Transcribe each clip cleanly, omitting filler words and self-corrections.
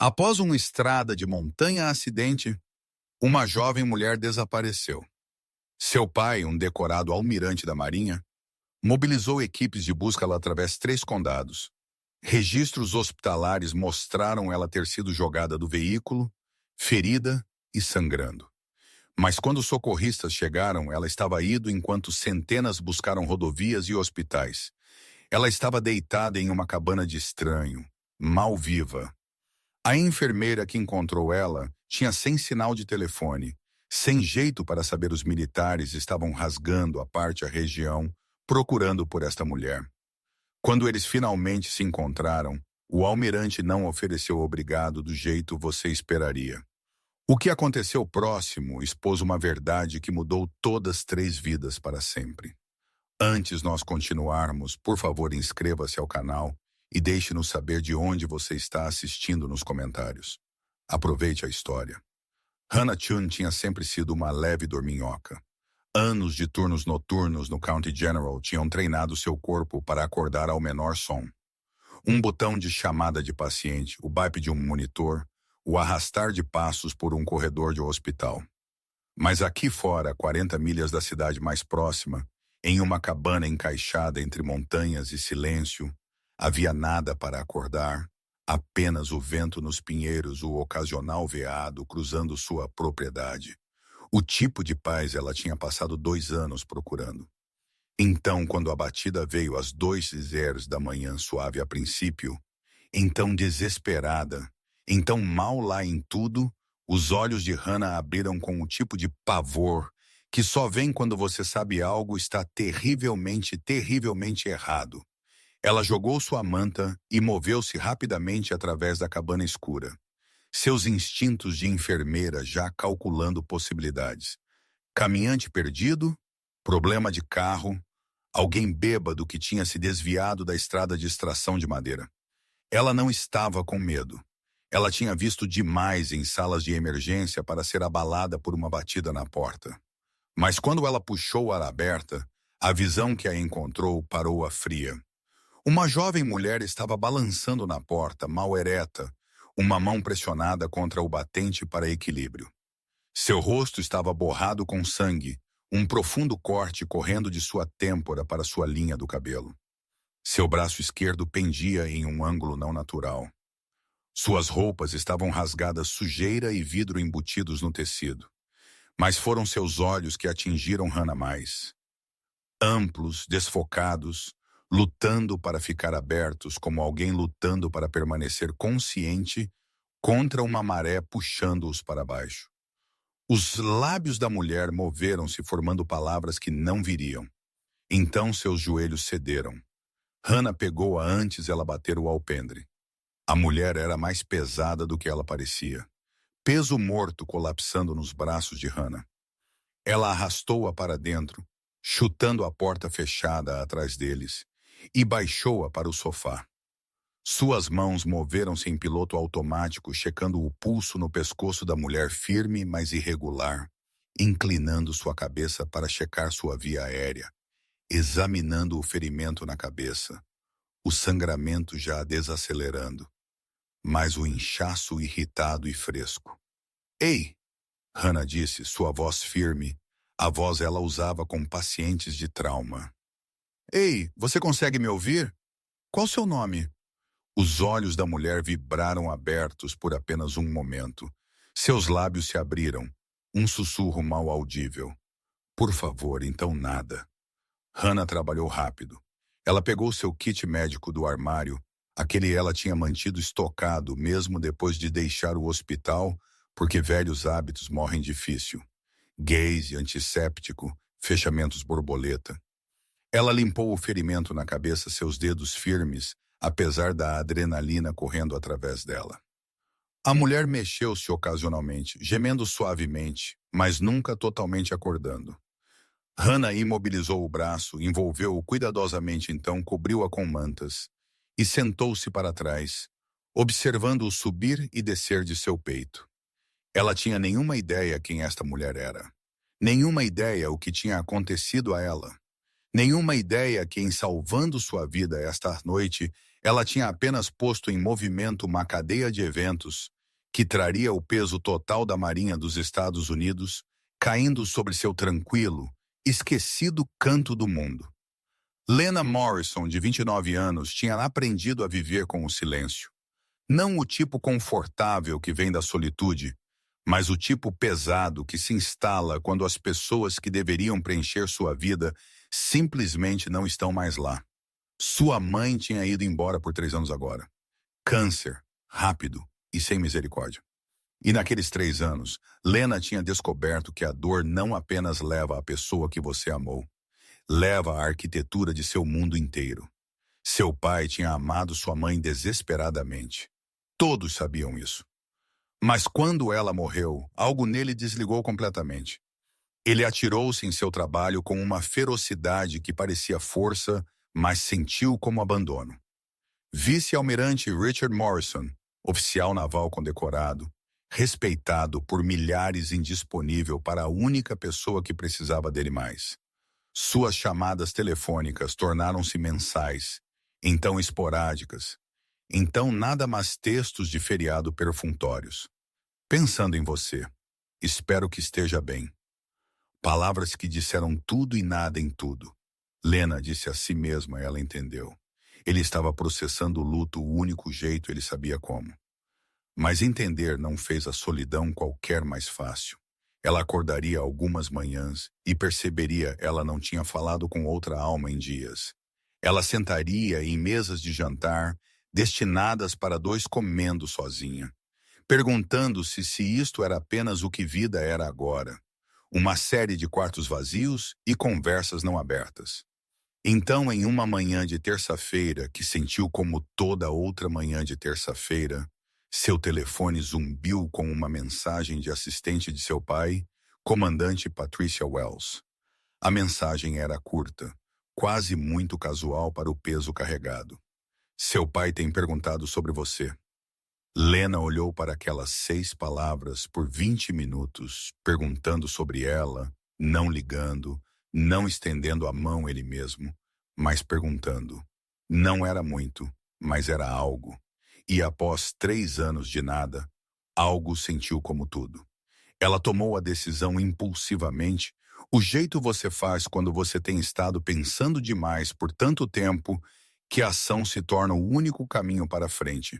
Após uma estrada de montanha acidente, uma jovem mulher desapareceu. Seu pai, um decorado almirante da Marinha, mobilizou equipes de busca lá através de 3 condados. Registros hospitalares mostraram ela ter sido jogada do veículo, ferida e sangrando. Mas quando os socorristas chegaram, ela estava indo enquanto centenas buscaram rodovias e hospitais. Ela estava deitada em uma cabana de estranho, mal viva. A enfermeira que encontrou ela tinha sem sinal de telefone, sem jeito para saber os militares estavam rasgando a região, procurando por esta mulher. Quando eles finalmente se encontraram, o almirante não ofereceu obrigado do jeito você esperaria. O que aconteceu próximo expôs uma verdade que mudou todas 3 vidas para sempre. Antes nós continuarmos, por favor inscreva-se ao canal e deixe-nos saber de onde você está assistindo nos comentários. Aproveite a história. Hannah Chun tinha sempre sido uma leve dorminhoca. Anos de turnos noturnos no County General tinham treinado seu corpo para acordar ao menor som. Um botão de chamada de paciente, o bip de um monitor, o arrastar de passos por um corredor de hospital. Mas aqui fora, 40 milhas da cidade mais próxima, em uma cabana encaixada entre montanhas e silêncio, havia nada para acordar, apenas o vento nos pinheiros, o ocasional veado cruzando sua propriedade. O tipo de paz ela tinha passado 2 anos procurando. Então, quando a batida veio às 2h da manhã, suave a princípio, então desesperada, então mal lá em tudo, os olhos de Hannah abriram com o tipo de pavor que só vem quando você sabe algo está terrivelmente, terrivelmente errado. Ela jogou sua manta e moveu-se rapidamente através da cabana escura. Seus instintos de enfermeira já calculando possibilidades. Caminhante perdido, problema de carro, alguém bêbado que tinha se desviado da estrada de extração de madeira. Ela não estava com medo. Ela tinha visto demais em salas de emergência para ser abalada por uma batida na porta. Mas quando ela puxou a aberta, a visão que a encontrou parou-a fria. Uma jovem mulher estava balançando na porta, mal ereta, uma mão pressionada contra o batente para equilíbrio. Seu rosto estava borrado com sangue, um profundo corte correndo de sua têmpora para sua linha do cabelo. Seu braço esquerdo pendia em um ângulo não natural. Suas roupas estavam rasgadas, sujeira e vidro embutidos no tecido. Mas foram seus olhos que atingiram Hannah mais. Amplos, desfocados, lutando para ficar abertos como alguém lutando para permanecer consciente contra uma maré puxando-os para baixo. Os lábios da mulher moveram-se formando palavras que não viriam. Então seus joelhos cederam. Hannah pegou-a antes ela bater o alpendre. A mulher era mais pesada do que ela parecia. Peso morto colapsando nos braços de Hannah. Ela arrastou-a para dentro, chutando a porta fechada atrás deles, e baixou-a para o sofá. Suas mãos moveram-se em piloto automático, checando o pulso no pescoço da mulher firme, mas irregular, inclinando sua cabeça para checar sua via aérea, examinando o ferimento na cabeça, o sangramento já desacelerando, mas o inchaço irritado e fresco. "Ei!" Hannah disse, sua voz firme, a voz ela usava com pacientes de trauma. "Ei, você consegue me ouvir? Qual seu nome?" Os olhos da mulher vibraram abertos por apenas um momento. Seus lábios se abriram, um sussurro mal audível. "Por favor, então nada." Hannah trabalhou rápido. Ela pegou seu kit médico do armário, aquele ela tinha mantido estocado mesmo depois de deixar o hospital, porque velhos hábitos morrem difícil. Gaze, antisséptico, fechamentos borboleta. Ela limpou o ferimento na cabeça, seus dedos firmes, apesar da adrenalina correndo através dela. A mulher mexeu-se ocasionalmente, gemendo suavemente, mas nunca totalmente acordando. Hannah imobilizou o braço, envolveu-o cuidadosamente, então cobriu-a com mantas e sentou-se para trás, observando-o subir e descer de seu peito. Ela tinha nenhuma ideia quem esta mulher era. Nenhuma ideia o que tinha acontecido a ela. Nenhuma ideia que, em salvando sua vida esta noite, Ela tinha apenas posto em movimento uma cadeia de eventos que traria o peso total da Marinha dos Estados Unidos caindo sobre seu tranquilo, esquecido canto do mundo. Lena Morrison, de 29 anos, tinha aprendido a viver com o silêncio. Não o tipo confortável que vem da solitude, mas o tipo pesado que se instala quando as pessoas que deveriam preencher sua vida simplesmente não estão mais lá. Sua mãe tinha ido embora por 3 anos agora. Câncer, rápido e sem misericórdia. E naqueles 3 anos, Lena tinha descoberto que a dor não apenas leva a pessoa que você amou, leva a arquitetura de seu mundo inteiro. Seu pai tinha amado sua mãe desesperadamente. Todos sabiam isso. Mas quando ela morreu, algo nele desligou completamente. Ele atirou-se em seu trabalho com uma ferocidade que parecia força, mas sentiu como abandono. Vice-almirante Richard Morrison, oficial naval condecorado, respeitado por milhares indisponível para a única pessoa que precisava dele mais. Suas chamadas telefônicas tornaram-se mensais, então esporádicas, então nada mais textos de feriado perfunctórios. Pensando em você, espero que esteja bem. Palavras que disseram tudo e nada em tudo. Lena disse a si mesma, ela entendeu. Ele estava processando o luto o único jeito ele sabia como. Mas entender não fez a solidão qualquer mais fácil. Ela acordaria algumas manhãs e perceberia ela não tinha falado com outra alma em dias. Ela sentaria em mesas de jantar, destinadas para 2 comendo sozinha, perguntando-se se isto era apenas o que vida era agora. Uma série de quartos vazios e conversas não abertas. Então, em uma manhã de terça-feira, que sentiu como toda outra manhã de terça-feira, seu telefone zumbiu com uma mensagem de assistente de seu pai, comandante Patricia Wells. A mensagem era curta, quase muito casual para o peso carregado. Seu pai tem perguntado sobre você. Lena olhou para aquelas 6 palavras por 20 minutos, perguntando sobre ela, não ligando, não estendendo a mão ele mesmo, mas perguntando. Não era muito, mas era algo. E após 3 anos de nada, algo sentiu como tudo. Ela tomou a decisão impulsivamente, o jeito você faz quando você tem estado pensando demais por tanto tempo que a ação se torna o único caminho para frente.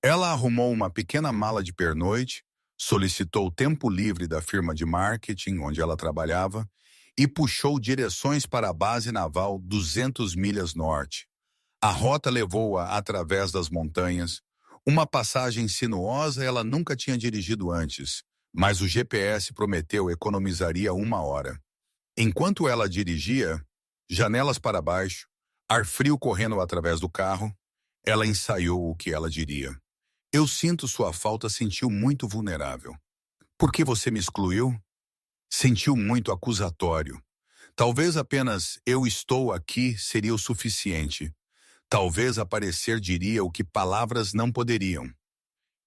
Ela arrumou uma pequena mala de pernoite, solicitou tempo livre da firma de marketing onde ela trabalhava e puxou direções para a base naval 200 milhas norte. A rota levou-a através das montanhas, uma passagem sinuosa ela nunca tinha dirigido antes, mas o GPS prometeu economizaria 1 hora. Enquanto ela dirigia, janelas para baixo, ar frio correndo através do carro, ela ensaiou o que ela diria. Eu sinto sua falta, sentiu muito vulnerável. Por que você me excluiu? Sentiu muito acusatório. Talvez apenas eu estou aqui seria o suficiente. Talvez aparecer diria o que palavras não poderiam.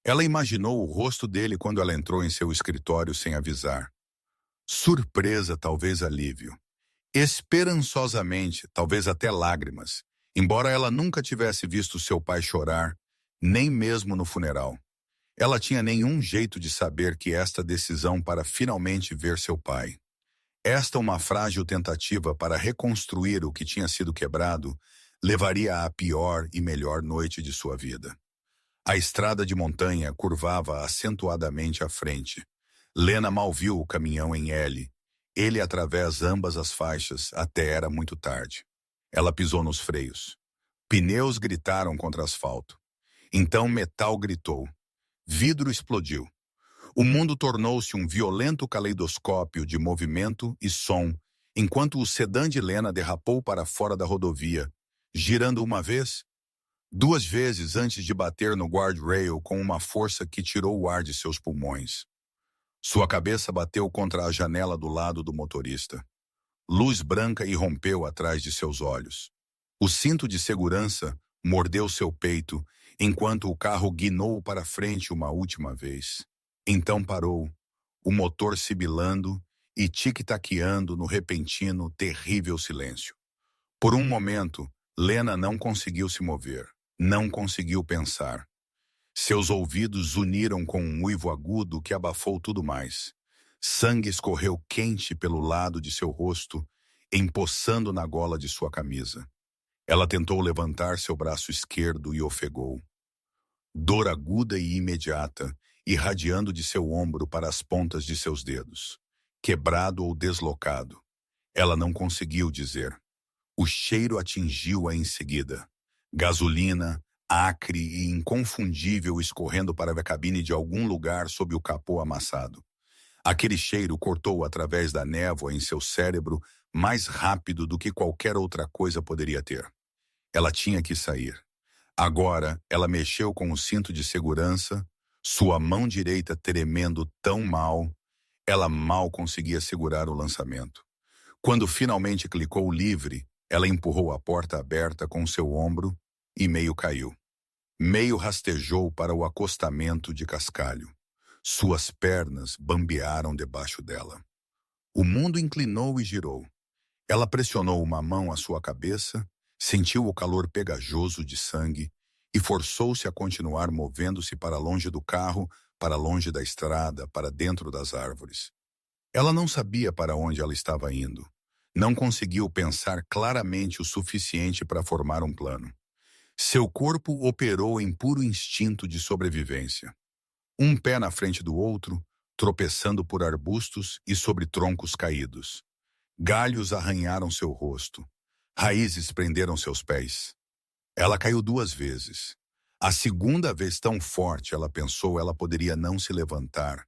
Ela imaginou o rosto dele quando ela entrou em seu escritório sem avisar. Surpresa, talvez alívio. Esperançosamente, talvez até lágrimas, embora ela nunca tivesse visto seu pai chorar, nem mesmo no funeral. Ela tinha nenhum jeito de saber que esta decisão para finalmente ver seu pai. Esta uma frágil tentativa para reconstruir o que tinha sido quebrado, levaria à pior e melhor noite de sua vida. A estrada de montanha curvava acentuadamente à frente. Lena mal viu o caminhão em L. Ele através ambas as faixas até era muito tarde. Ela pisou nos freios. Pneus gritaram contra asfalto. Então metal gritou. Vidro explodiu. O mundo tornou-se um violento caleidoscópio de movimento e som, enquanto o sedã de Lena derrapou para fora da rodovia, girando uma vez, 2 vezes antes de bater no guardrail com uma força que tirou o ar de seus pulmões. Sua cabeça bateu contra a janela do lado do motorista. Luz branca irrompeu atrás de seus olhos. O cinto de segurança mordeu seu peito, enquanto o carro guinou para frente uma última vez. Então parou, o motor sibilando e tic-taqueando no repentino, terrível silêncio. Por um momento, Lena não conseguiu se mover, Não conseguiu pensar. Seus ouvidos uniram com um uivo agudo que abafou tudo mais. Sangue escorreu quente pelo lado de seu rosto, empoçando na gola de sua camisa. Ela tentou levantar seu braço esquerdo e ofegou. Dor aguda e imediata, irradiando de seu ombro para as pontas de seus dedos. Quebrado ou deslocado. Ela não conseguiu dizer. O cheiro atingiu-a em seguida. Gasolina, acre e inconfundível escorrendo para a cabine de algum lugar sob o capô amassado. Aquele cheiro cortou através da névoa em seu cérebro mais rápido do que qualquer outra coisa poderia ter. Ela tinha que sair. Agora, ela mexeu com o cinto de segurança, sua mão direita tremendo tão mal, ela mal conseguia segurar o lançamento. Quando finalmente clicou livre, ela empurrou a porta aberta com seu ombro e meio caiu. Meio rastejou para o acostamento de cascalho. Suas pernas bambearam debaixo dela. O mundo inclinou e girou. Ela pressionou uma mão à sua cabeça, sentiu o calor pegajoso de sangue e forçou-se a continuar movendo-se para longe do carro, para longe da estrada, para dentro das árvores. Ela não sabia para onde ela estava indo. Não conseguiu pensar claramente o suficiente para formar um plano. Seu corpo operou em puro instinto de sobrevivência. Um pé na frente do outro, tropeçando por arbustos e sobre troncos caídos. Galhos arranharam seu rosto. Raízes prenderam seus pés. Ela caiu 2 vezes. A segunda vez tão forte, ela pensou, ela poderia não se levantar.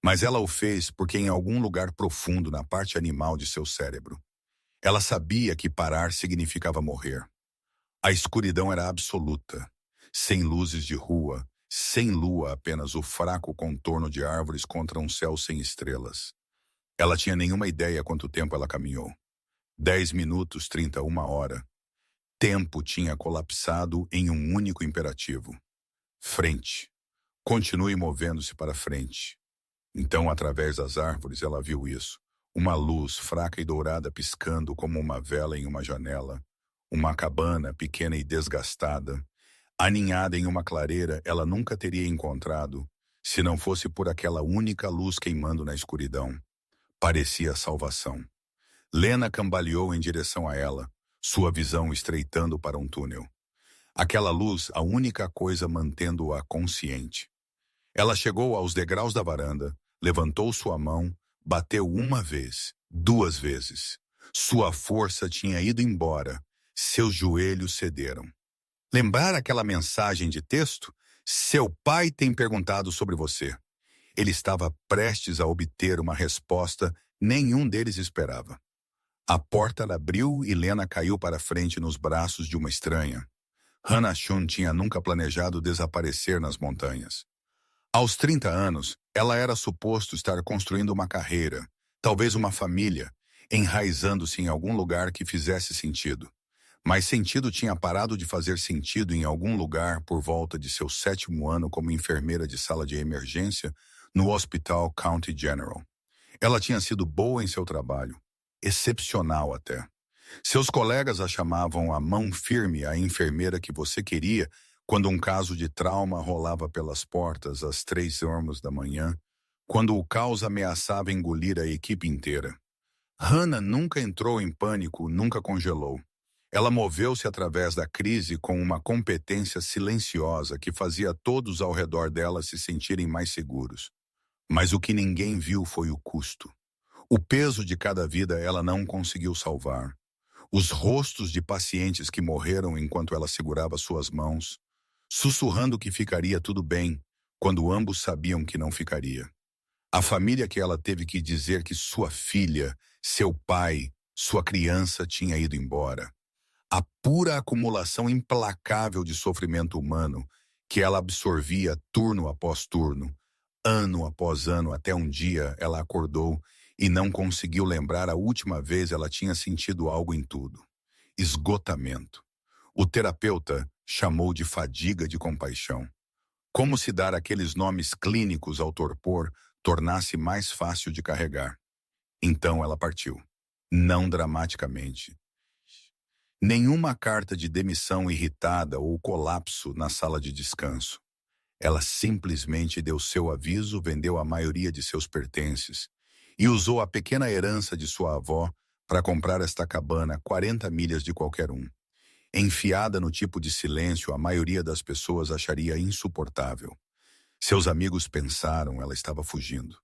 Mas ela o fez porque em algum lugar profundo na parte animal de seu cérebro. Ela sabia que parar significava morrer. A escuridão era absoluta. Sem luzes de rua, sem lua, apenas o fraco contorno de árvores contra um céu sem estrelas. Ela tinha nenhuma ideia quanto tempo ela caminhou. 10 minutos, 30, 1 hora. Tempo tinha colapsado em um único imperativo. Frente. Continue movendo-se para frente. Então, através das árvores, ela viu isso. Uma luz fraca e dourada piscando como uma vela em uma janela. Uma cabana pequena e desgastada. Aninhada em uma clareira, ela nunca teria encontrado, se não fosse por aquela única luz queimando na escuridão. Parecia salvação. Lena cambaleou em direção a ela, sua visão estreitando para um túnel. Aquela luz, a única coisa mantendo-a consciente. Ela chegou aos degraus da varanda, levantou sua mão, bateu 1 vez, 2 vezes. Sua força tinha ido embora, seus joelhos cederam. Lembrar aquela mensagem de texto? Seu pai tem perguntado sobre você. Ele estava prestes a obter uma resposta, nenhum deles esperava. A porta abriu e Lena caiu para frente nos braços de uma estranha. Hannah Shun tinha nunca planejado desaparecer nas montanhas. Aos 30 anos, ela era suposto estar construindo uma carreira, talvez uma família, enraizando-se em algum lugar que fizesse sentido. Mas sentido tinha parado de fazer sentido em algum lugar por volta de seu 7º ano como enfermeira de sala de emergência no Hospital County General. Ela tinha sido boa em seu trabalho, excepcional até. Seus colegas a chamavam a mão firme, a enfermeira que você queria, quando um caso de trauma rolava pelas portas às 3 horas da manhã, quando o caos ameaçava engolir a equipe inteira. Hannah nunca entrou em pânico, nunca congelou. Ela moveu-se através da crise com uma competência silenciosa que fazia todos ao redor dela se sentirem mais seguros. Mas o que ninguém viu foi o custo. O peso de cada vida ela não conseguiu salvar. Os rostos de pacientes que morreram enquanto ela segurava suas mãos, sussurrando que ficaria tudo bem, quando ambos sabiam que não ficaria. A família que ela teve que dizer que sua filha, seu pai, sua criança tinha ido embora. A pura acumulação implacável de sofrimento humano que ela absorvia turno após turno, ano após ano, até um dia ela acordou e não conseguiu lembrar a última vez ela tinha sentido algo em tudo. Esgotamento. O terapeuta chamou de fadiga de compaixão. Como se dar aqueles nomes clínicos ao torpor tornasse mais fácil de carregar. Então ela partiu. Não dramaticamente. Nenhuma carta de demissão irritada ou colapso na sala de descanso. Ela simplesmente deu seu aviso, vendeu a maioria de seus pertences e usou a pequena herança de sua avó para comprar esta cabana a 40 milhas de qualquer um. Enfiada no tipo de silêncio, a maioria das pessoas acharia insuportável. Seus amigos pensaram ela estava fugindo.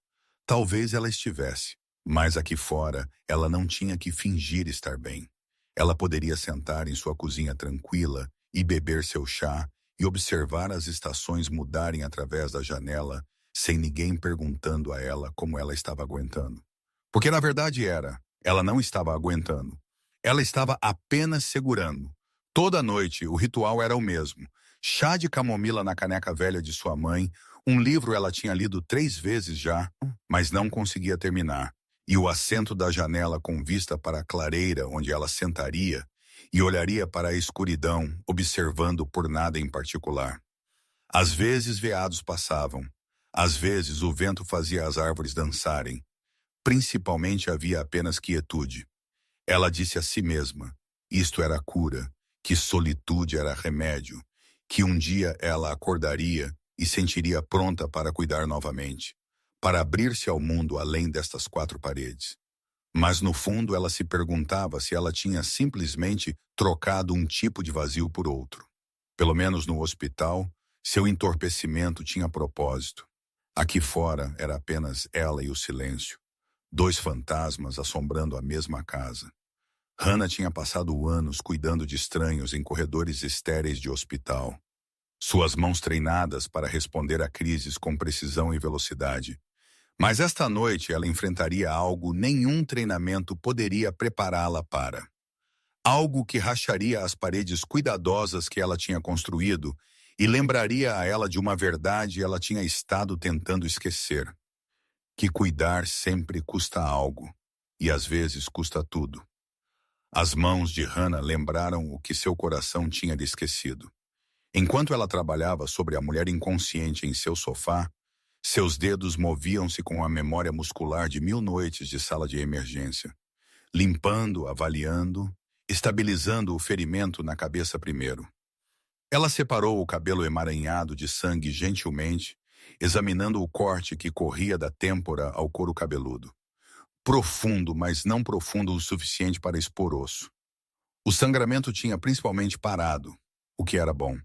Talvez ela estivesse, mas aqui fora ela não tinha que fingir estar bem. Ela poderia sentar em sua cozinha tranquila e beber seu chá e observar as estações mudarem através da janela, sem ninguém perguntando a ela como ela estava aguentando. Porque na verdade ela não estava aguentando. Ela estava apenas segurando. Toda noite o ritual era o mesmo. Chá de camomila na caneca velha de sua mãe, um livro ela tinha lido 3 vezes já, mas não conseguia terminar. E o assento da janela com vista para a clareira onde ela sentaria e olharia para a escuridão, observando por nada em particular. Às vezes veados passavam, às vezes o vento fazia as árvores dançarem. Principalmente havia apenas quietude. Ela disse a si mesma, isto era cura, que solitude era remédio, que um dia ela acordaria e sentiria pronta para cuidar novamente, para abrir-se ao mundo além destas 4 paredes. Mas no fundo ela se perguntava se ela tinha simplesmente trocado um tipo de vazio por outro. Pelo menos no hospital, seu entorpecimento tinha propósito. Aqui fora era apenas ela e o silêncio. 2 fantasmas assombrando a mesma casa. Hannah tinha passado anos cuidando de estranhos em corredores estéreis de hospital. Suas mãos treinadas para responder a crises com precisão e velocidade. Mas esta noite ela enfrentaria algo nenhum treinamento poderia prepará-la para. Algo que racharia as paredes cuidadosas que ela tinha construído e lembraria a ela de uma verdade ela tinha estado tentando esquecer. Que cuidar sempre custa algo, e às vezes custa tudo. As mãos de Hannah lembraram o que seu coração tinha lhe esquecido. Enquanto ela trabalhava sobre a mulher inconsciente em seu sofá, seus dedos moviam-se com a memória muscular de 1000 noites de sala de emergência, limpando, avaliando, estabilizando o ferimento na cabeça primeiro. Ela separou o cabelo emaranhado de sangue gentilmente, examinando o corte que corria da têmpora ao couro cabeludo. Profundo, mas não profundo o suficiente para expor osso. O sangramento tinha principalmente parado, o que era bom.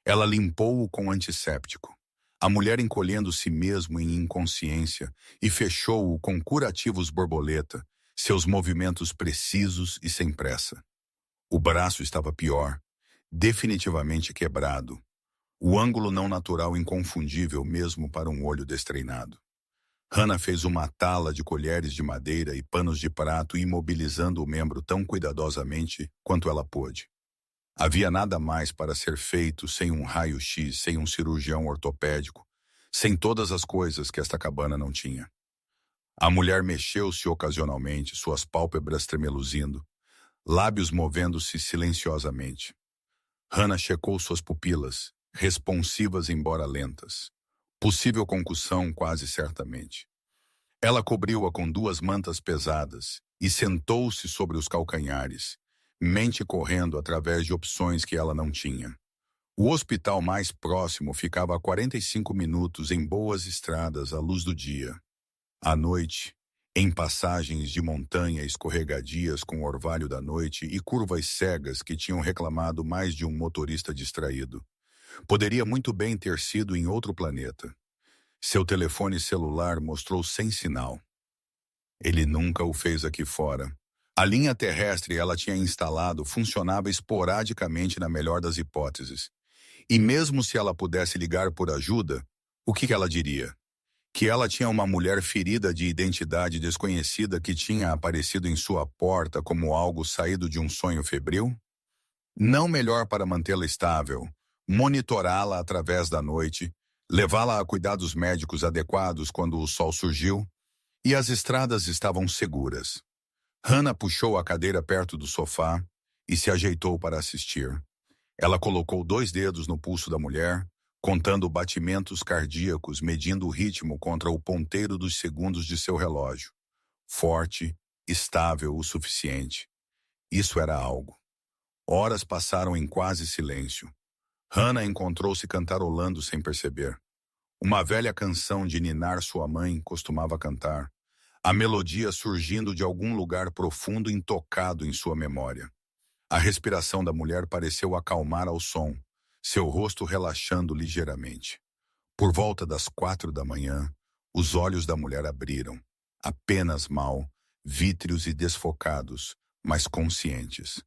Ela limpou-o com antisséptico. A mulher encolhendo-se mesmo em inconsciência e fechou-o com curativos borboleta, seus movimentos precisos e sem pressa. O braço estava pior, definitivamente quebrado. O ângulo não natural inconfundível mesmo para um olho destreinado. Hannah fez uma tala de colheres de madeira e panos de prato imobilizando o membro tão cuidadosamente quanto ela pôde. Havia nada mais para ser feito sem um raio-x, sem um cirurgião ortopédico, sem todas as coisas que esta cabana não tinha. A mulher mexeu-se ocasionalmente, suas pálpebras tremeluzindo, lábios movendo-se silenciosamente. Hannah checou suas pupilas, responsivas embora lentas. Possível concussão quase certamente. Ela cobriu-a com 2 mantas pesadas e sentou-se sobre os calcanhares, mente correndo através de opções que ela não tinha. O hospital mais próximo ficava a 45 minutos em boas estradas à luz do dia. À noite, em passagens de montanha escorregadias com o orvalho da noite e curvas cegas que tinham reclamado mais de um motorista distraído. Poderia muito bem ter sido em outro planeta. Seu telefone celular mostrou sem sinal. Ele nunca o fez aqui fora. A linha terrestre ela tinha instalado funcionava esporadicamente na melhor das hipóteses. E mesmo se ela pudesse ligar por ajuda, o que ela diria? Que ela tinha uma mulher ferida de identidade desconhecida que tinha aparecido em sua porta como algo saído de um sonho febril? Não melhor para mantê-la estável, monitorá-la através da noite, levá-la a cuidados médicos adequados quando o sol surgiu, e as estradas estavam seguras. Hannah puxou a cadeira perto do sofá e se ajeitou para assistir. Ela colocou 2 dedos no pulso da mulher, contando batimentos cardíacos, medindo o ritmo contra o ponteiro dos segundos de seu relógio. Forte, estável o suficiente. Isso era algo. Horas passaram em quase silêncio. Hannah encontrou-se cantarolando sem perceber. Uma velha canção de ninar sua mãe costumava cantar, a melodia surgindo de algum lugar profundo intocado em sua memória. A respiração da mulher pareceu acalmar ao som, seu rosto relaxando ligeiramente. Por volta das 4 da manhã, os olhos da mulher abriram, apenas mal, vítreos e desfocados, mas conscientes.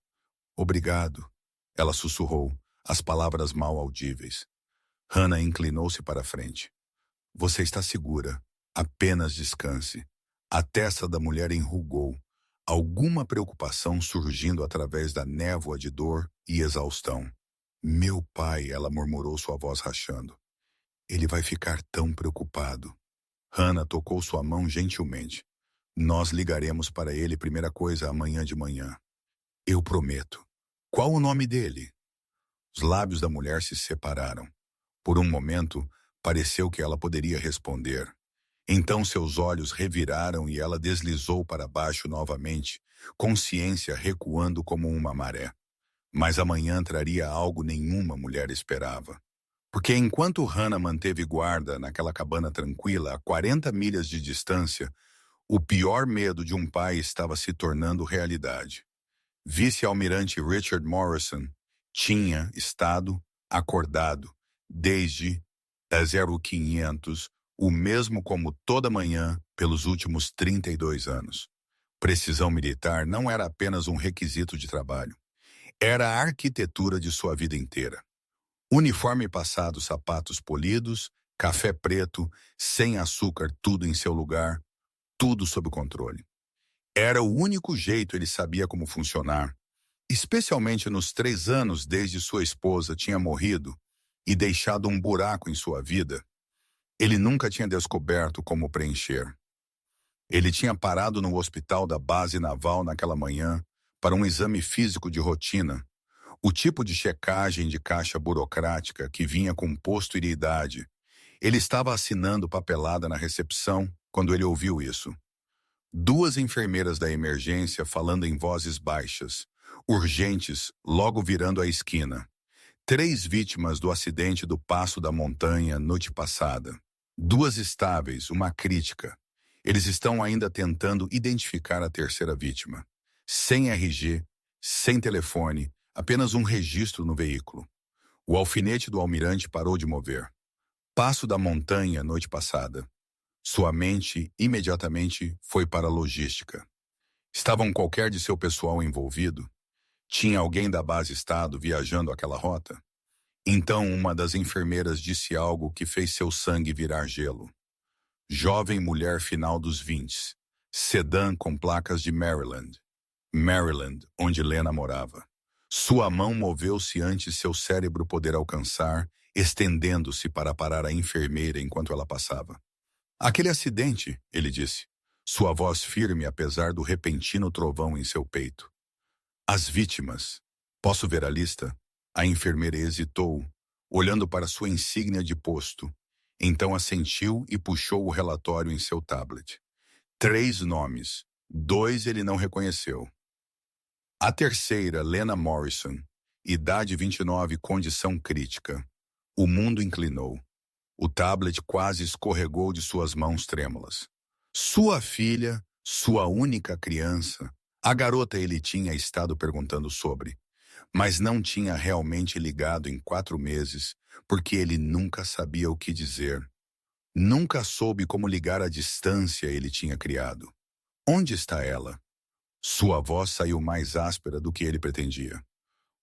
Obrigado, ela sussurrou, as palavras mal audíveis. Hannah inclinou-se para a frente. Você está segura. Apenas descanse. A testa da mulher enrugou, alguma preocupação surgindo através da névoa de dor e exaustão. Meu pai, ela murmurou, sua voz rachando. Ele vai ficar tão preocupado. Hannah tocou sua mão gentilmente. Nós ligaremos para ele primeira coisa amanhã de manhã. Eu prometo. Qual o nome dele? Os lábios da mulher se separaram. Por um momento, pareceu que ela poderia responder. Então seus olhos reviraram e ela deslizou para baixo novamente, consciência recuando como uma maré. Mas amanhã traria algo nenhuma mulher esperava. Porque enquanto Hannah manteve guarda naquela cabana tranquila a 40 milhas de distância, o pior medo de um pai estava se tornando realidade. Vice-almirante Richard Morrison tinha estado acordado desde 0500, o mesmo como toda manhã pelos últimos 32 anos. Precisão militar não era apenas um requisito de trabalho. Era a arquitetura de sua vida inteira. Uniforme passado, sapatos polidos, café preto, sem açúcar, tudo em seu lugar, tudo sob controle. Era o único jeito ele sabia como funcionar, especialmente nos 3 anos desde sua esposa tinha morrido e deixado um buraco em sua vida. Ele nunca tinha descoberto como preencher. Ele tinha parado no hospital da base naval naquela manhã para um exame físico de rotina, o tipo de checagem de caixa burocrática que vinha com posto e idade. Ele estava assinando papelada na recepção quando ele ouviu isso. 2 enfermeiras da emergência falando em vozes baixas, urgentes, logo virando a esquina. 3 vítimas do acidente do Passo da Montanha noite passada. 2 estáveis, uma crítica. Eles estão ainda tentando identificar a terceira vítima. Sem RG, sem telefone, apenas um registro no veículo. O alfinete do almirante parou de mover. Passo da Montanha noite passada. Sua mente imediatamente foi para a logística. Estavam qualquer de seu pessoal envolvido? Tinha alguém da base Estado viajando aquela rota? Então uma das enfermeiras disse algo que fez seu sangue virar gelo. Jovem mulher final dos 20, sedã com placas de Maryland. Maryland, onde Lena morava. Sua mão moveu-se antes seu cérebro poder alcançar, estendendo-se para parar a enfermeira enquanto ela passava. Aquele acidente, ele disse, sua voz firme apesar do repentino trovão em seu peito. As vítimas. Posso ver a lista? A enfermeira hesitou, olhando para sua insígnia de posto. Então assentiu e puxou o relatório em seu tablet. 3 nomes. 2 ele não reconheceu. A terceira, Lena Morrison. Idade 29, condição crítica. O mundo inclinou. O tablet quase escorregou de suas mãos trêmulas. Sua filha, sua única criança. A garota ele tinha estado perguntando sobre, mas não tinha realmente ligado em 4 meses, porque ele nunca sabia o que dizer. Nunca soube como ligar à distância ele tinha criado. Onde está ela? Sua voz saiu mais áspera do que ele pretendia.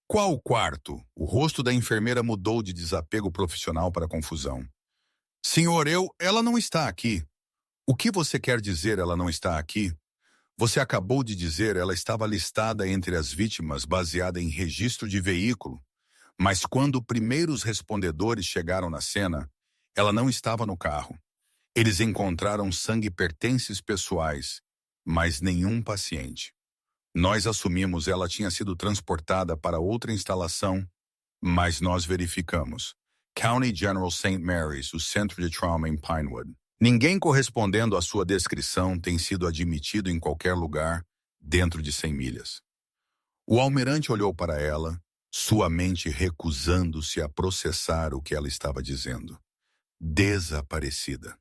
Qual o quarto? O rosto da enfermeira mudou de desapego profissional para confusão. Senhor, ela não está aqui. O que você quer dizer ela não está aqui? Você acabou de dizer ela estava listada entre as vítimas baseada em registro de veículo, mas quando primeiros respondedores chegaram na cena, ela não estava no carro. Eles encontraram sangue e pertences pessoais, mas nenhum paciente. Nós assumimos ela tinha sido transportada para outra instalação, mas nós verificamos. County General St. Mary's, o centro de trauma em Pinewood. Ninguém correspondendo à sua descrição tem sido admitido em qualquer lugar dentro de 100 milhas. O almirante olhou para ela, sua mente recusando-se a processar o que ela estava dizendo. Desaparecida.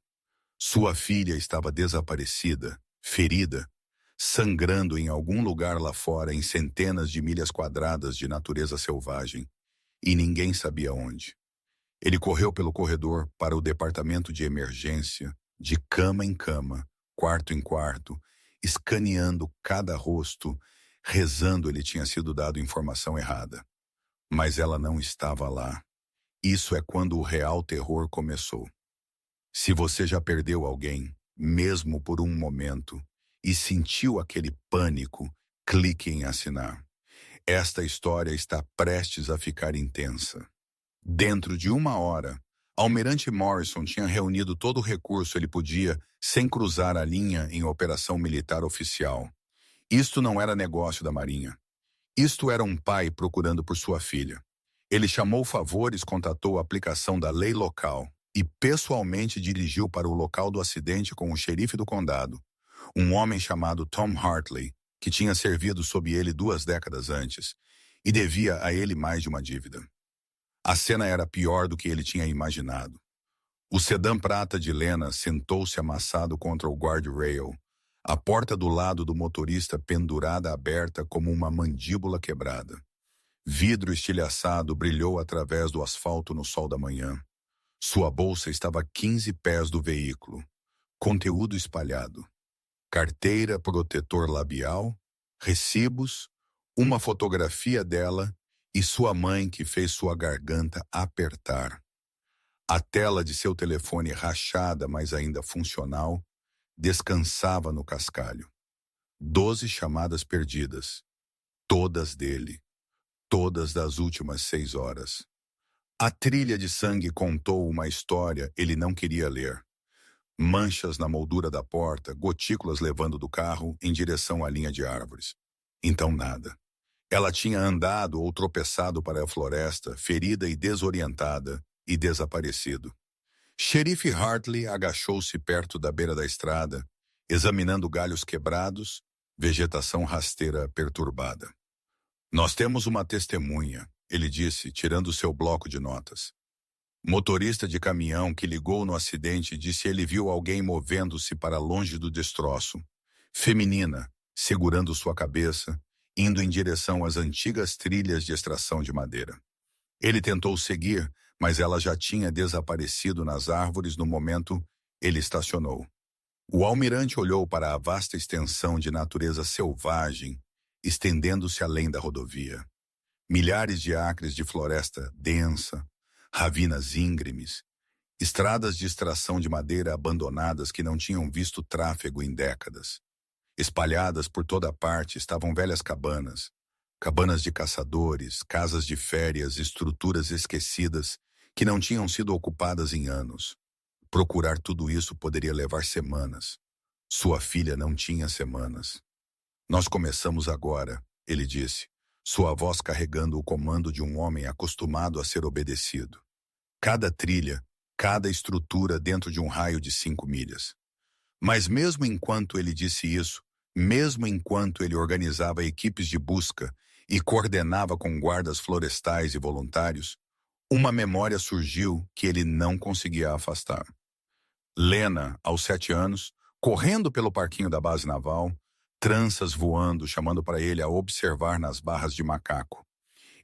Sua filha estava desaparecida, ferida, sangrando em algum lugar lá fora em centenas de milhas quadradas de natureza selvagem, e ninguém sabia onde. Ele correu pelo corredor para o departamento de emergência, de cama em cama, quarto em quarto, escaneando cada rosto, rezando ele tinha sido dado informação errada. Mas ela não estava lá. Isso é quando o real terror começou. Se você já perdeu alguém, mesmo por um momento, e sentiu aquele pânico, clique em assinar. Esta história está prestes a ficar intensa. Dentro de 1 hora, Almirante Morrison tinha reunido todo o recurso ele podia sem cruzar a linha em operação militar oficial. Isto não era negócio da Marinha. Isto era um pai procurando por sua filha. Ele chamou favores, contatou a aplicação da lei local e pessoalmente dirigiu para o local do acidente com o xerife do condado, um homem chamado Tom Hartley, que tinha servido sob ele 2 décadas antes e devia a ele mais de uma dívida. A cena era pior do que ele tinha imaginado. O sedã prata de Lena sentou-se amassado contra o guardrail, a porta do lado do motorista pendurada aberta como uma mandíbula quebrada. Vidro estilhaçado brilhou através do asfalto no sol da manhã. Sua bolsa estava a 15 pés do veículo. Conteúdo espalhado. Carteira, protetor labial, recibos, uma fotografia dela e sua mãe que fez sua garganta apertar. A tela de seu telefone rachada, mas ainda funcional, descansava no cascalho. 12 chamadas perdidas. Todas dele. Todas das últimas 6 horas. A trilha de sangue contou uma história ele não queria ler. Manchas na moldura da porta, gotículas levando do carro em direção à linha de árvores. Então nada. Ela tinha andado ou tropeçado para a floresta, ferida e desorientada, e desaparecido. Xerife Hartley agachou-se perto da beira da estrada, examinando galhos quebrados, vegetação rasteira perturbada. Nós temos uma testemunha, ele disse, tirando seu bloco de notas. Motorista de caminhão que ligou no acidente disse ele viu alguém movendo-se para longe do destroço. Feminina, segurando sua cabeça, indo em direção às antigas trilhas de extração de madeira. Ele tentou seguir, mas ela já tinha desaparecido nas árvores no momento ele estacionou. O almirante olhou para a vasta extensão de natureza selvagem, estendendo-se além da rodovia. Milhares de acres de floresta densa, ravinas íngremes, estradas de extração de madeira abandonadas que não tinham visto tráfego em décadas. Espalhadas por toda parte estavam velhas cabanas, cabanas de caçadores, casas de férias, estruturas esquecidas que não tinham sido ocupadas em anos. Procurar tudo isso poderia levar semanas. Sua filha não tinha semanas. Nós começamos agora, ele disse, sua voz carregando o comando de um homem acostumado a ser obedecido. Cada trilha, cada estrutura dentro de um raio de 5 milhas. Mas mesmo enquanto ele disse isso, mesmo enquanto ele organizava equipes de busca e coordenava com guardas florestais e voluntários, uma memória surgiu que ele não conseguia afastar. Lena, aos 7 anos, correndo pelo parquinho da base naval, tranças voando, chamando para ele a observar nas barras de macaco.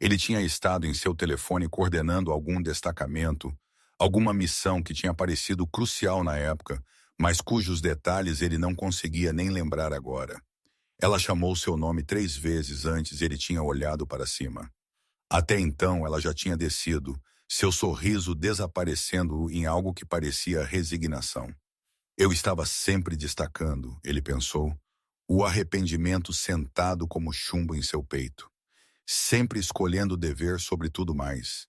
Ele tinha estado em seu telefone coordenando algum destacamento, alguma missão que tinha parecido crucial na época, mas cujos detalhes ele não conseguia nem lembrar agora. Ela chamou seu nome 3 vezes antes e ele tinha olhado para cima. Até então ela já tinha descido, seu sorriso desaparecendo em algo que parecia resignação. Eu estava sempre destacando, ele pensou, o arrependimento sentado como chumbo em seu peito, sempre escolhendo o dever sobre tudo mais.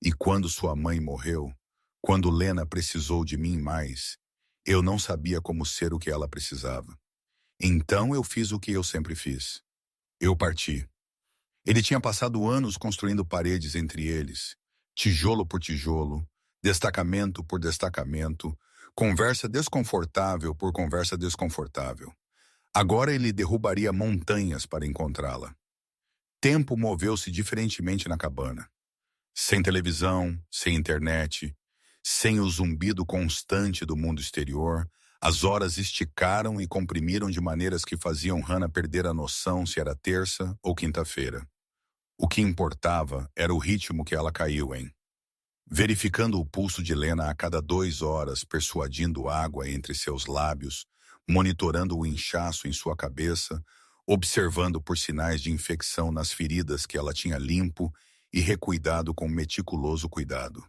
E quando sua mãe morreu, quando Lena precisou de mim mais, eu não sabia como ser o que ela precisava. Então eu fiz o que eu sempre fiz. Eu parti. Ele tinha passado anos construindo paredes entre eles, tijolo por tijolo, destacamento por destacamento, conversa desconfortável por conversa desconfortável. Agora ele derrubaria montanhas para encontrá-la. tempo moveu-se diferentemente na cabana. Sem televisão, sem internet, sem o zumbido constante do mundo exterior, as horas esticaram e comprimiram de maneiras que faziam Hannah perder a noção se era terça ou quinta-feira. O que importava era o ritmo que ela caiu em. Verificando o pulso de Lena a cada 2 horas, persuadindo água entre seus lábios, monitorando o inchaço em sua cabeça, observando por sinais de infecção nas feridas que ela tinha limpo e recuidado com meticuloso cuidado.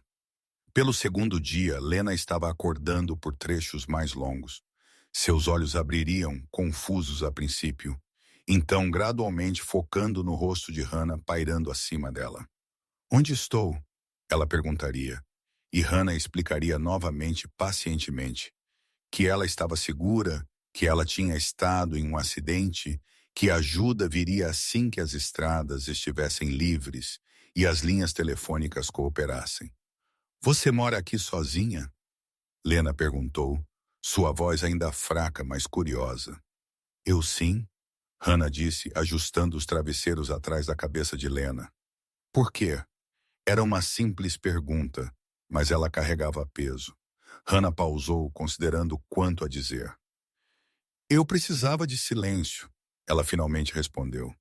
Pelo segundo dia, Lena estava acordando por trechos mais longos. Seus olhos abririam, confusos a princípio, então gradualmente focando no rosto de Hannah pairando acima dela. "Onde estou?" ela perguntaria, e Hannah explicaria novamente, pacientemente, que ela estava segura, que ela tinha estado em um acidente, que a ajuda viria assim que as estradas estivessem livres e as linhas telefônicas cooperassem. "Você mora aqui sozinha?" Lena perguntou, sua voz ainda fraca, mas curiosa. "Eu sim," Hannah disse, ajustando os travesseiros atrás da cabeça de Lena. "Por quê?" Era uma simples pergunta, mas ela carregava peso. Hannah pausou, considerando quanto a dizer. "Eu precisava de silêncio," ela finalmente respondeu.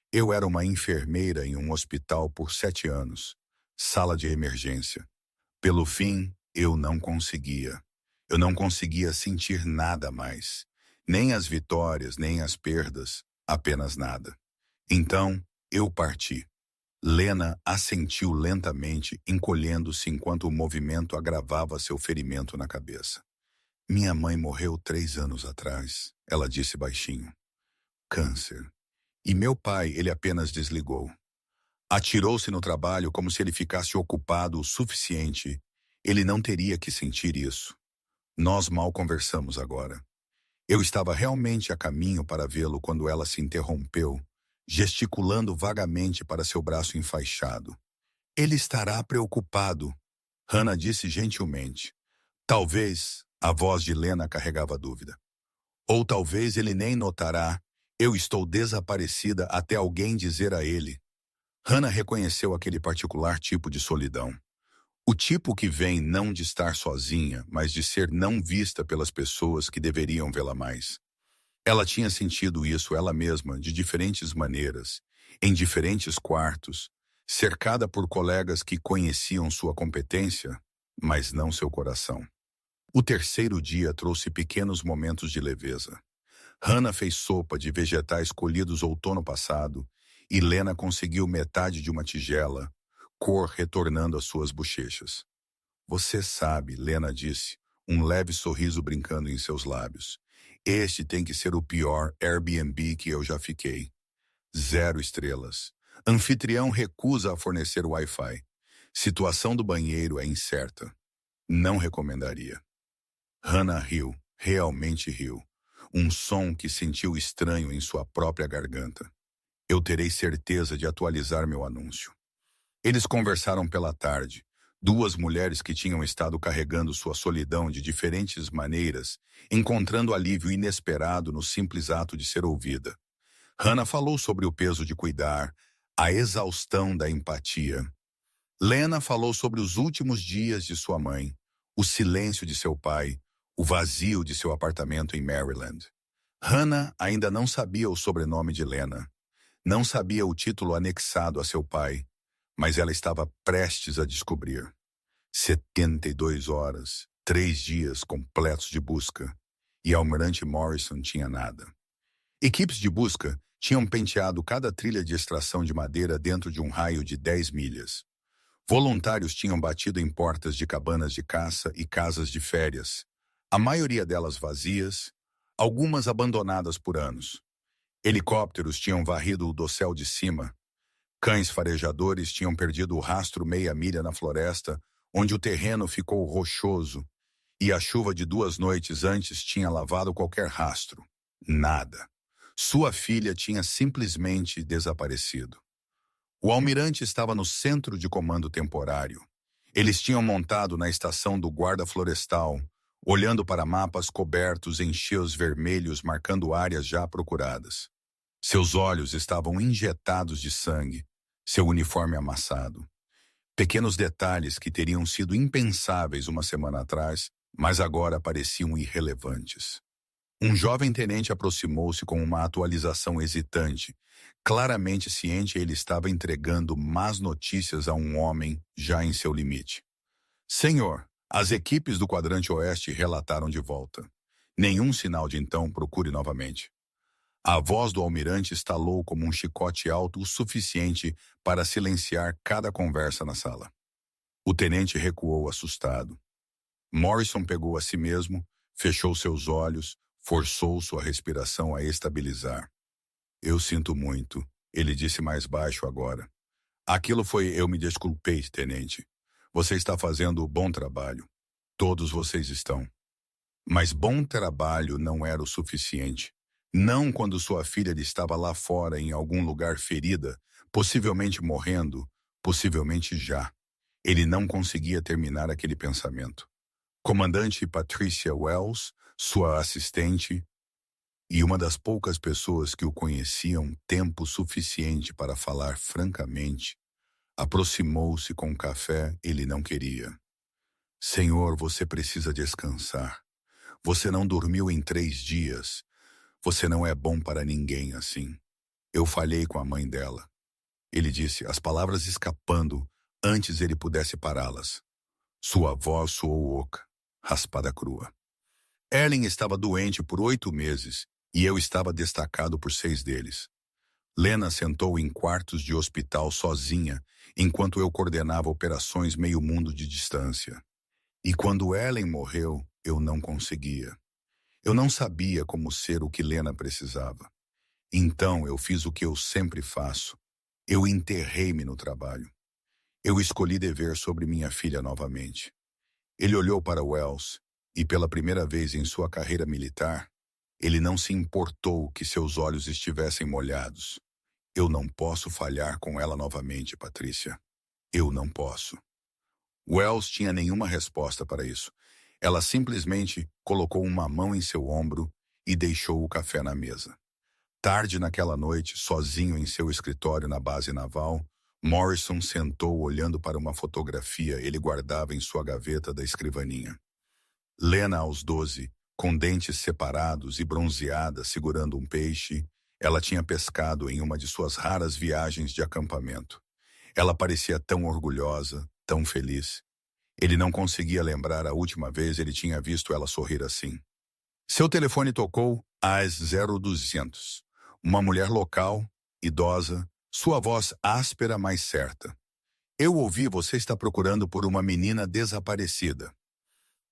"Eu era uma enfermeira em um hospital por 7 anos. Sala de emergência. Pelo fim, eu não conseguia. Eu não conseguia sentir nada mais. Nem as vitórias, nem as perdas, apenas nada. Então, eu parti." Lena assentiu lentamente, encolhendo-se enquanto o movimento agravava seu ferimento na cabeça. "Minha mãe morreu 3 anos atrás," ela disse baixinho. "Câncer. E meu pai, ele apenas desligou. Atirou-se no trabalho como se ele ficasse ocupado o suficiente. Ele não teria que sentir isso. Nós mal conversamos agora. Eu estava realmente a caminho para vê-lo quando ela se interrompeu, gesticulando vagamente para seu braço enfaixado. "Ele estará preocupado," Hannah disse gentilmente. "Talvez," a voz de Lena carregava dúvida. "Ou talvez ele nem notará. Eu estou desaparecida até alguém dizer a ele." Hannah reconheceu aquele particular tipo de solidão. O tipo que vem não de estar sozinha, mas de ser não vista pelas pessoas que deveriam vê-la mais. Ela tinha sentido isso ela mesma de diferentes maneiras, em diferentes quartos, cercada por colegas que conheciam sua competência, mas não seu coração. O terceiro dia trouxe pequenos momentos de leveza. Hannah fez sopa de vegetais colhidos outono passado e Lena conseguiu metade de uma tigela, cor retornando às suas bochechas. "Você sabe," Lena disse, um leve sorriso brincando em seus lábios. "Este tem que ser o pior Airbnb que eu já fiquei. 0 estrelas. Anfitrião recusa a fornecer Wi-Fi. Situação do banheiro é incerta. Não recomendaria." Hannah riu, realmente riu. Um som que sentiu estranho em sua própria garganta. "Eu terei certeza de atualizar meu anúncio." Eles conversaram pela tarde. 2 mulheres que tinham estado carregando sua solidão de diferentes maneiras, encontrando alívio inesperado no simples ato de ser ouvida. Hannah falou sobre o peso de cuidar, a exaustão da empatia. Lena falou sobre os últimos dias de sua mãe, o silêncio de seu pai, o vazio de seu apartamento em Maryland. Hannah ainda não sabia o sobrenome de Lena. Não sabia o título anexado a seu pai, mas ela estava prestes a descobrir. 72 horas, 3 dias completos de busca, e Almirante Morrison tinha nada. Equipes de busca tinham penteado cada trilha de extração de madeira dentro de um raio de 10 milhas. Voluntários tinham batido em portas de cabanas de caça e casas de férias, a maioria delas vazias, algumas abandonadas por anos. Helicópteros tinham varrido o dossel de cima. Cães farejadores tinham perdido o rastro meia milha na floresta, onde o terreno ficou rochoso, e a chuva de 2 noites antes tinha lavado qualquer rastro. Nada. Sua filha tinha simplesmente desaparecido. O almirante estava no centro de comando temporário. Eles tinham montado na estação do guarda florestal, olhando para mapas cobertos em chios vermelhos marcando áreas já procuradas. Seus olhos estavam injetados de sangue, seu uniforme amassado. Pequenos detalhes que teriam sido impensáveis uma semana atrás, mas agora pareciam irrelevantes. Um jovem tenente aproximou-se com uma atualização hesitante. Claramente ciente, ele estava entregando más notícias a um homem já em seu limite. Senhor, as equipes do quadrante oeste relataram de volta. Nenhum sinal de então, procure novamente. A voz do almirante estalou como um chicote alto o suficiente para silenciar cada conversa na sala. O tenente recuou assustado. Morrison pegou a si mesmo, fechou seus olhos, forçou sua respiração a estabilizar. Eu sinto muito, ele disse mais baixo agora. Aquilo foi, eu me desculpei, tenente. Você está fazendo bom trabalho. Todos vocês estão. Mas bom trabalho não era o suficiente. Não quando sua filha estava lá fora em algum lugar ferida, possivelmente morrendo, possivelmente já. Ele não conseguia terminar aquele pensamento. Comandante Patricia Wells, sua assistente, e uma das poucas pessoas que o conheciam tempo suficiente para falar francamente, aproximou-se com o café. Ele não queria. Senhor, você precisa descansar. Você não dormiu em 3 dias. Você não é bom para ninguém assim. Eu falhei com a mãe dela. Ele disse, as palavras escapando antes ele pudesse pará-las. Sua voz soou oca, raspada crua. Ellen estava doente por 8 meses e eu estava destacado por 6 deles. Lena sentou em quartos de hospital sozinha enquanto eu coordenava operações meio mundo de distância. E quando Ellen morreu, eu não conseguia. Eu não sabia como ser o que Lena precisava. Então eu fiz o que eu sempre faço. Eu enterrei-me no trabalho. Eu escolhi dever sobre minha filha novamente. Ele olhou para Wells e, pela primeira vez em sua carreira militar, ele não se importou que seus olhos estivessem molhados. Eu não posso falhar com ela novamente, Patrícia. Eu não posso. Wells tinha nenhuma resposta para isso. Ela simplesmente colocou uma mão em seu ombro e deixou o café na mesa. Tarde naquela noite, sozinho em seu escritório na base naval, Morrison sentou olhando para uma fotografia ele guardava em sua gaveta da escrivaninha. Lena aos 12, com dentes separados e bronzeada segurando um peixe, ela tinha pescado em uma de suas raras viagens de acampamento. Ela parecia tão orgulhosa, tão feliz. Ele não conseguia lembrar a última vez ele tinha visto ela sorrir assim. Seu telefone tocou às 0200. Uma mulher local, idosa, sua voz áspera, mas certa. Eu ouvi, você está procurando por uma menina desaparecida.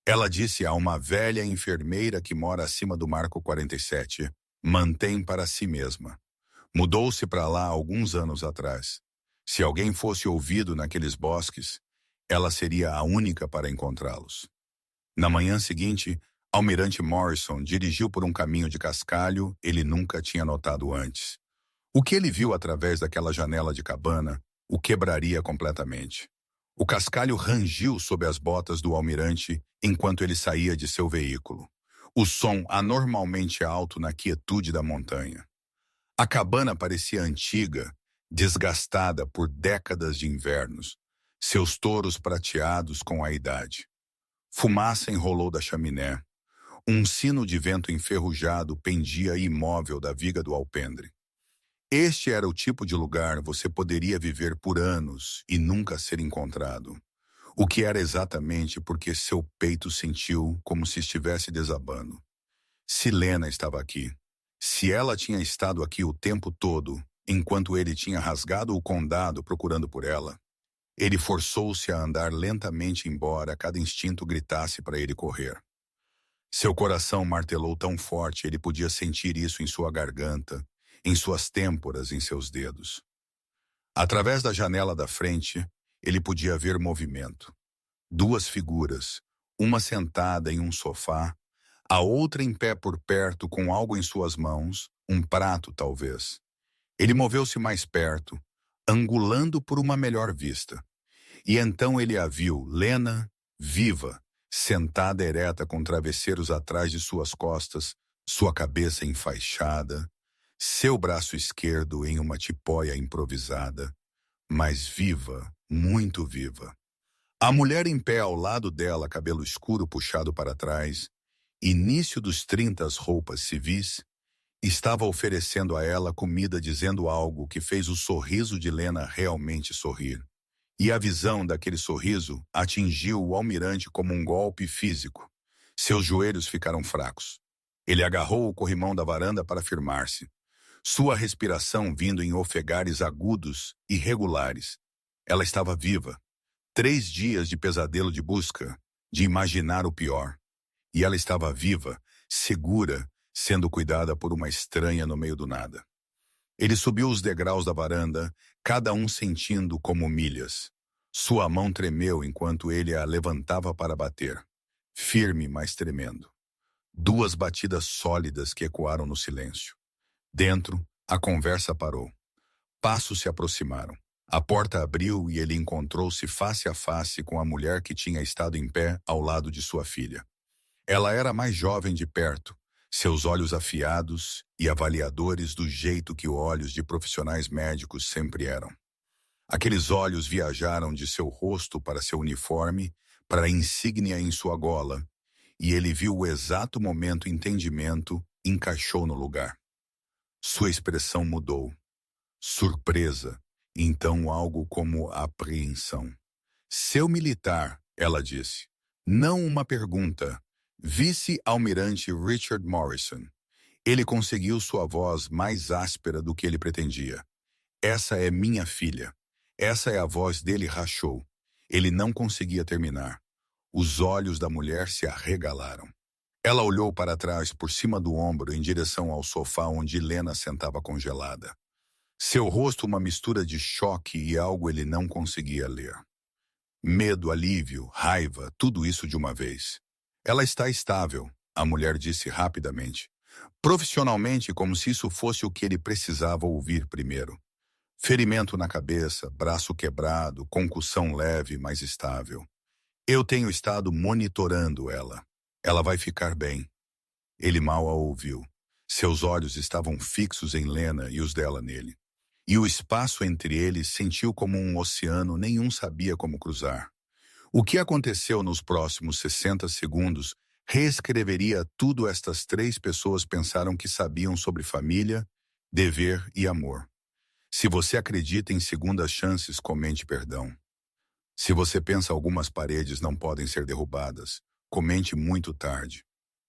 Ela disse a uma velha enfermeira que mora acima do Marco 47, mantém para si mesma. Mudou-se para lá alguns anos atrás. Se alguém fosse ouvido naqueles bosques, ela seria a única para encontrá-los. Na manhã seguinte, Almirante Morrison dirigiu por um caminho de cascalho ele nunca tinha notado antes. O que ele viu através daquela janela de cabana o quebraria completamente. O cascalho rangiu sob as botas do almirante enquanto ele saía de seu veículo. O som anormalmente alto na quietude da montanha. A cabana parecia antiga, desgastada por décadas de invernos, seus touros prateados com a idade. Fumaça enrolou da chaminé. Um sino de vento enferrujado pendia imóvel da viga do alpendre. Este era o tipo de lugar você poderia viver por anos e nunca ser encontrado. O que era exatamente porque seu peito sentiu como se estivesse desabando. Se Lena estava aqui, se ela tinha estado aqui o tempo todo, enquanto ele tinha rasgado o condado procurando por ela, ele forçou-se a andar lentamente embora cada instinto gritasse para ele correr. Seu coração martelou tão forte, ele podia sentir isso em sua garganta, em suas têmporas, em seus dedos. Através da janela da frente, ele podia ver movimento. 2 figuras, uma sentada em um sofá, a outra em pé por perto com algo em suas mãos, um prato talvez. Ele moveu-se mais perto, angulando por uma melhor vista. E então ele a viu, Lena, viva, sentada ereta com travesseiros atrás de suas costas, sua cabeça enfaixada, seu braço esquerdo em uma tipóia improvisada, mas viva, muito viva. A mulher em pé ao lado dela, cabelo escuro puxado para trás, início dos 30, roupas civis, estava oferecendo a ela comida dizendo algo que fez o sorriso de Lena realmente sorrir. E a visão daquele sorriso atingiu o almirante como um golpe físico. Seus joelhos ficaram fracos. Ele agarrou o corrimão da varanda para firmar-se. Sua respiração vindo em ofegares agudos, irregulares. Ela estava viva. 3 dias de pesadelo de busca, de imaginar o pior. E ela estava viva, segura, sendo cuidada por uma estranha no meio do nada. Ele subiu os degraus da varanda, cada um sentindo como milhas. Sua mão tremeu enquanto ele a levantava para bater. Firme, mas tremendo. 2 batidas sólidas que ecoaram no silêncio. Dentro, a conversa parou. Passos se aproximaram. A porta abriu e ele encontrou-se face a face com a mulher que tinha estado em pé ao lado de sua filha. Ela era mais jovem de perto, seus olhos afiados e avaliadores do jeito que olhos de profissionais médicos sempre eram. Aqueles olhos viajaram de seu rosto para seu uniforme, para a insígnia em sua gola, e ele viu o exato momento entendimento encaixou no lugar. Sua expressão mudou. Surpresa, então algo como apreensão. Seu militar, ela disse. Não uma pergunta. Vice-almirante Richard Morrison. Ele conseguiu sua voz mais áspera do que ele pretendia. Essa é minha filha. Essa é a voz dele rachou. Ele não conseguia terminar. Os olhos da mulher se arregalaram. Ela olhou para trás por cima do ombro em direção ao sofá onde Lena sentava congelada. Seu rosto uma mistura de choque e algo ele não conseguia ler. Medo, alívio, raiva, tudo isso de uma vez. Ela está estável, a mulher disse rapidamente. Profissionalmente, como se isso fosse o que ele precisava ouvir primeiro. Ferimento na cabeça, braço quebrado, concussão leve, mas estável. Eu tenho estado monitorando ela. Ela vai ficar bem. Ele mal a ouviu. Seus olhos estavam fixos em Lena e os dela nele. E o espaço entre eles sentiu como um oceano, nenhum sabia como cruzar. O que aconteceu nos próximos 60 segundos reescreveria tudo estas 3 pessoas pensaram que sabiam sobre família, dever e amor. Se você acredita em segundas chances, comente perdão. Se você pensa algumas paredes não podem ser derrubadas, comente muito tarde.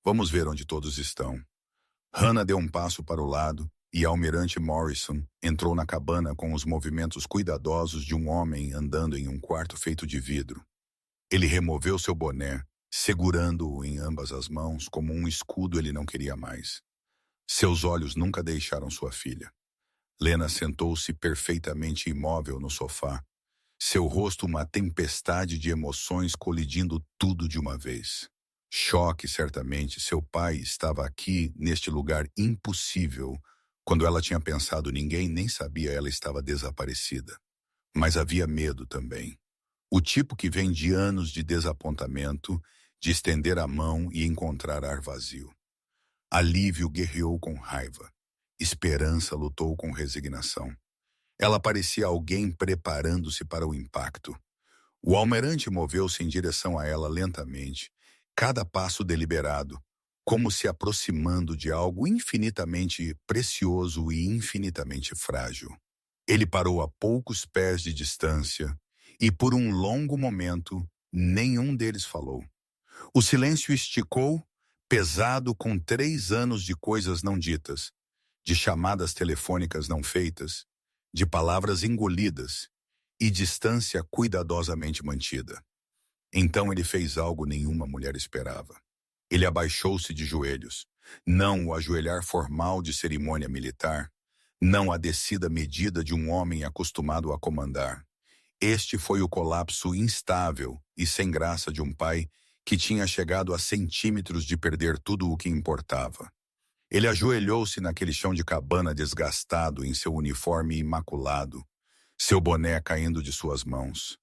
Vamos ver onde todos estão. Hannah deu um passo para o lado e Almirante Morrison entrou na cabana com os movimentos cuidadosos de um homem andando em um quarto feito de vidro. Ele removeu seu boné, segurando-o em ambas as mãos como um escudo ele não queria mais. Seus olhos nunca deixaram sua filha. Lena sentou-se perfeitamente imóvel no sofá, seu rosto uma tempestade de emoções colidindo tudo de uma vez. Choque, certamente, seu pai estava aqui, neste lugar impossível. Quando ela tinha pensado ninguém nem sabia, ela estava desaparecida. Mas havia medo também. O tipo que vem de anos de desapontamento, de estender a mão e encontrar ar vazio. Alívio guerreou com raiva. Esperança lutou com resignação. Ela parecia alguém preparando-se para o impacto. O almirante moveu-se em direção a ela lentamente, cada passo deliberado, como se aproximando de algo infinitamente precioso e infinitamente frágil. Ele parou a poucos pés de distância e, por um longo momento, nenhum deles falou. O silêncio esticou, pesado com 3 anos de coisas não ditas, de chamadas telefônicas não feitas, de palavras engolidas e distância cuidadosamente mantida. Então ele fez algo nenhuma mulher esperava. Ele abaixou-se de joelhos, não o ajoelhar formal de cerimônia militar, não a descida medida de um homem acostumado a comandar. Este foi o colapso instável e sem graça de um pai que tinha chegado a centímetros de perder tudo o que importava. Ele ajoelhou-se naquele chão de cabana desgastado em seu uniforme imaculado, seu boné caindo de suas mãos.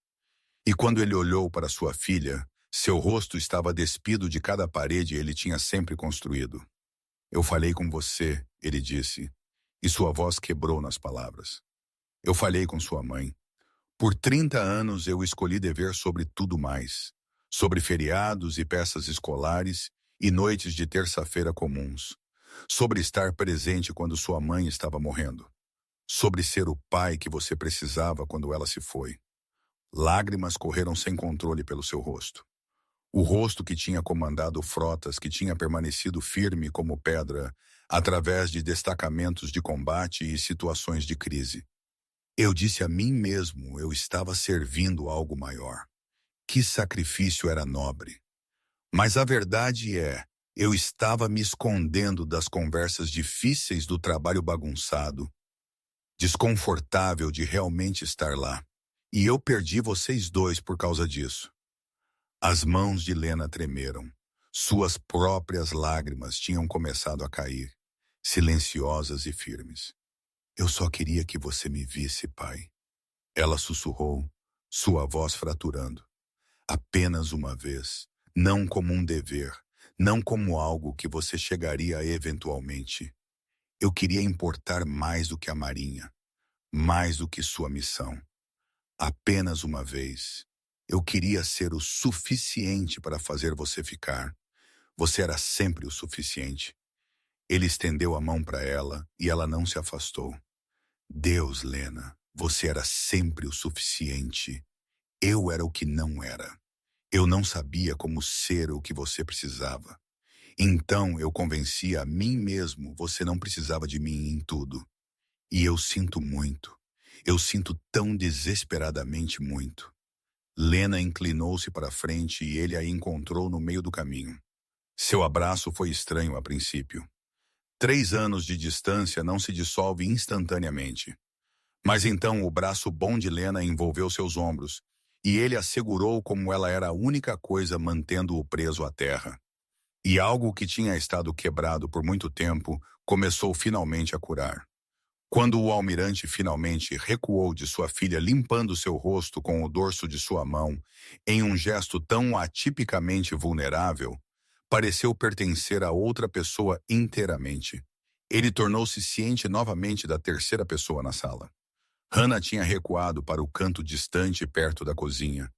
E quando ele olhou para sua filha, seu rosto estava despido de cada parede ele tinha sempre construído. Eu falei com você, ele disse, E sua voz quebrou nas palavras. Eu falhei com sua mãe. Por 30 anos eu escolhi dever sobre tudo mais. Sobre feriados e peças escolares e noites de terça-feira comuns. Sobre estar presente quando sua mãe estava morrendo. Sobre ser o pai que você precisava quando ela se foi. Lágrimas correram sem controle pelo seu rosto. O rosto que tinha comandado frotas, que tinha permanecido firme como pedra, através de destacamentos de combate e situações de crise. Eu disse a mim mesmo, eu estava servindo algo maior. Que sacrifício era nobre. Mas a verdade é, eu estava me escondendo das conversas difíceis do trabalho bagunçado, desconfortável de realmente estar lá. E eu perdi vocês dois por causa disso. As mãos de Lena tremeram. Suas próprias lágrimas tinham começado a cair, silenciosas e firmes. Eu só queria que você me visse, pai. Ela sussurrou, sua voz fraturando. Apenas uma vez, não como um dever, não como algo que você chegaria a eventualmente. Eu queria importar mais do que a Marinha, mais do que sua missão. Apenas uma vez. Eu queria ser o suficiente para fazer você ficar. Você era sempre o suficiente. Ele estendeu a mão para ela e ela não se afastou. Deus, Lena, você era sempre o suficiente. Eu era o que não era. Eu não sabia como ser o que você precisava. Então eu convenci a mim mesmo, você não precisava de mim em tudo. E eu sinto muito. Eu sinto tão desesperadamente muito. Lena inclinou-se para frente e ele a encontrou no meio do caminho. Seu abraço foi estranho a princípio. 3 anos de distância não se dissolve instantaneamente. Mas então o braço bom de Lena envolveu seus ombros, e ele a segurou como ela era a única coisa mantendo-o preso à terra. E algo que tinha estado quebrado por muito tempo começou finalmente a curar. Quando o almirante finalmente recuou de sua filha limpando seu rosto com o dorso de sua mão, em um gesto tão atipicamente vulnerável, pareceu pertencer a outra pessoa inteiramente. Ele tornou-se ciente novamente da terceira pessoa na sala. Hannah tinha recuado para o canto distante perto da cozinha,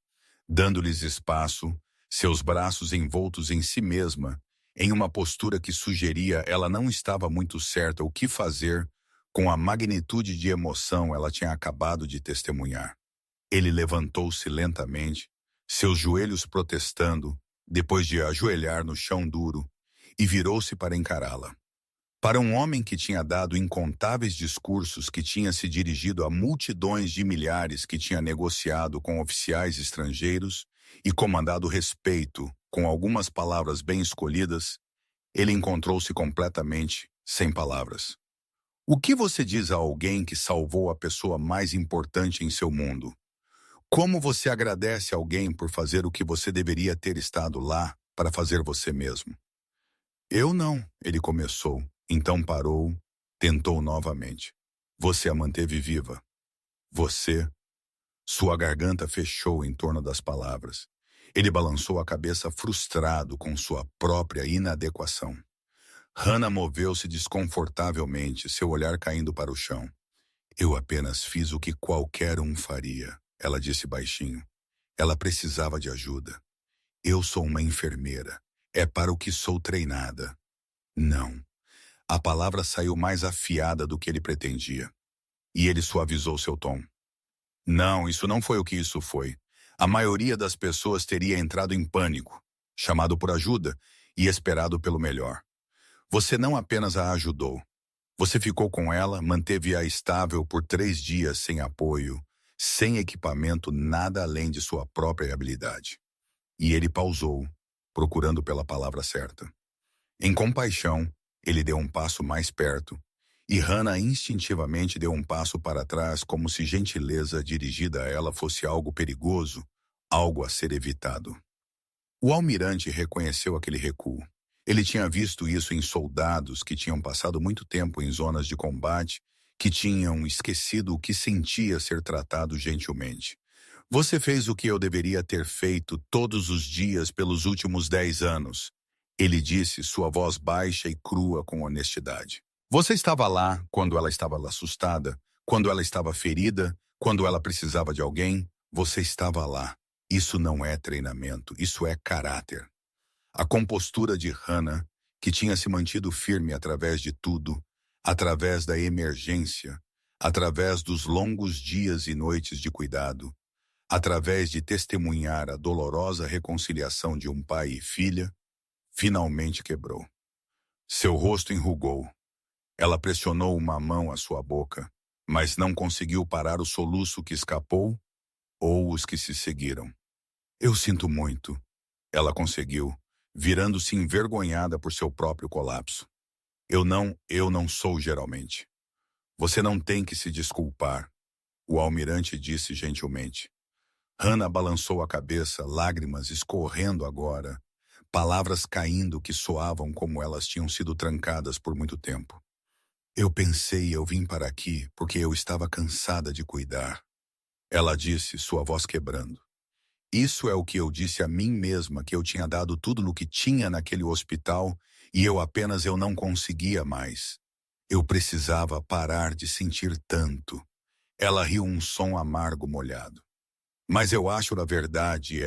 dando-lhes espaço, seus braços envoltos em si mesma, em uma postura que sugeria ela não estava muito certa o que fazer com a magnitude de emoção ela tinha acabado de testemunhar. Ele levantou-se lentamente, seus joelhos protestando, depois de ajoelhar no chão duro, e virou-se para encará-la. Para um homem que tinha dado incontáveis discursos, que tinha se dirigido a multidões de milhares, que tinha negociado com oficiais estrangeiros e comandado respeito com algumas palavras bem escolhidas, ele encontrou-se completamente sem palavras. O que você diz a alguém que salvou a pessoa mais importante em seu mundo? Como você agradece alguém por fazer o que você deveria ter estado lá para fazer você mesmo? Eu não, ele começou, então parou, tentou novamente. Você a manteve viva. Você... Sua garganta fechou em torno das palavras. Ele balançou a cabeça frustrado com sua própria inadequação. Hannah moveu-se desconfortavelmente, seu olhar caindo para o chão. Eu apenas fiz o que qualquer um faria, ela disse baixinho. Ela precisava de ajuda. Eu sou uma enfermeira. É para o que sou treinada. Não. A palavra saiu mais afiada do que ele pretendia. E ele suavizou seu tom. Não, isso não foi o que isso foi. A maioria das pessoas teria entrado em pânico, chamado por ajuda e esperado pelo melhor. Você não apenas a ajudou. Você ficou com ela, manteve-a estável por 3 dias sem apoio, sem equipamento, nada além de sua própria habilidade. E ele pausou, procurando pela palavra certa. Em compaixão, ele deu um passo mais perto, e Hannah instintivamente deu um passo para trás, como se gentileza dirigida a ela fosse algo perigoso, algo a ser evitado. O almirante reconheceu aquele recuo. Ele tinha visto isso em soldados que tinham passado muito tempo em zonas de combate, que tinham esquecido o que sentia ser tratado gentilmente. Você fez o que eu deveria ter feito todos os dias pelos últimos 10 anos, ele disse, sua voz baixa e crua com honestidade. Você estava lá quando ela estava assustada, quando ela estava ferida, quando ela precisava de alguém. Você estava lá. Isso não é treinamento, isso é caráter. A compostura de Hannah, que tinha se mantido firme através de tudo, através da emergência, através dos longos dias e noites de cuidado, através de testemunhar a dolorosa reconciliação de um pai e filha, finalmente quebrou. Seu rosto enrugou. Ela pressionou uma mão à sua boca, mas não conseguiu parar o soluço que escapou ou os que se seguiram. Eu sinto muito. Ela conseguiu, virando-se envergonhada por seu próprio colapso. Eu não sou geralmente. Você não tem que se desculpar, o almirante disse gentilmente. Hannah balançou a cabeça, lágrimas escorrendo agora, palavras caindo que soavam como elas tinham sido trancadas por muito tempo. Eu vim para aqui porque eu estava cansada de cuidar. Ela disse, sua voz quebrando. Isso é o que eu disse a mim mesma, que eu tinha dado tudo no que tinha naquele hospital e eu não conseguia mais. Eu precisava parar de sentir tanto. Ela riu um som amargo molhado. Mas eu acho a verdade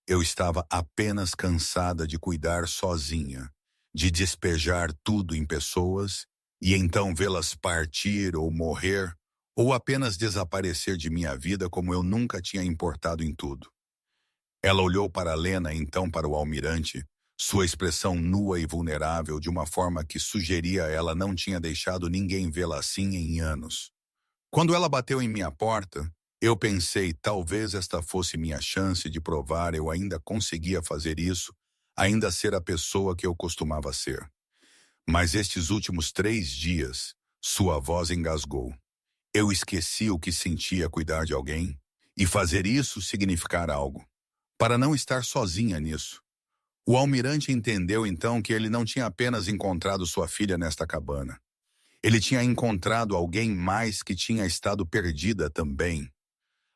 eu estava apenas cansada de cuidar sozinha, de despejar tudo em pessoas e então vê-las partir ou morrer ou apenas desaparecer de minha vida como eu nunca tinha importado em tudo. Ela olhou para Lena, então para o almirante, sua expressão nua e vulnerável de uma forma que sugeria ela não tinha deixado ninguém vê-la assim em anos. Quando ela bateu em minha porta, eu pensei talvez esta fosse minha chance de provar eu ainda conseguia fazer isso, ainda ser a pessoa que eu costumava ser. Mas estes últimos 3 dias, sua voz engasgou. Eu esqueci o que sentia cuidar de alguém, e fazer isso significar algo. Para não estar sozinha nisso. O almirante entendeu então que ele não tinha apenas encontrado sua filha nesta cabana. Ele tinha encontrado alguém mais que tinha estado perdida também.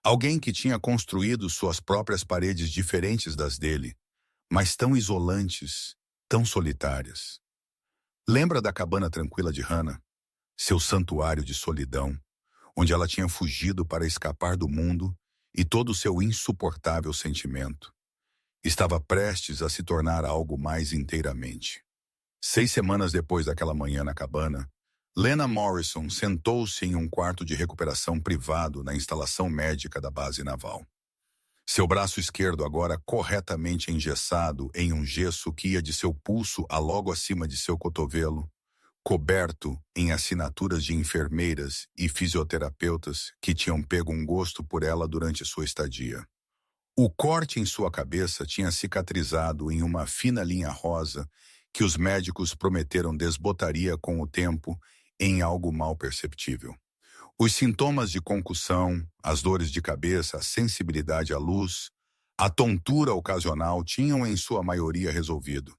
Alguém que tinha construído suas próprias paredes diferentes das dele, mas tão isolantes, tão solitárias. Lembra da cabana tranquila de Hannah? Seu santuário de solidão, onde ela tinha fugido para escapar do mundo e todo o seu insuportável sentimento. Estava prestes a se tornar algo mais inteiramente. 6 semanas depois daquela manhã na cabana, Lena Morrison sentou-se em um quarto de recuperação privado na instalação médica da base naval. Seu braço esquerdo agora corretamente engessado em um gesso que ia de seu pulso a logo acima de seu cotovelo, coberto em assinaturas de enfermeiras e fisioterapeutas que tinham pego um gosto por ela durante sua estadia. O corte em sua cabeça tinha cicatrizado em uma fina linha rosa que os médicos prometeram desbotaria com o tempo em algo mal perceptível. Os sintomas de concussão, as dores de cabeça, a sensibilidade à luz, a tontura ocasional tinham em sua maioria resolvido.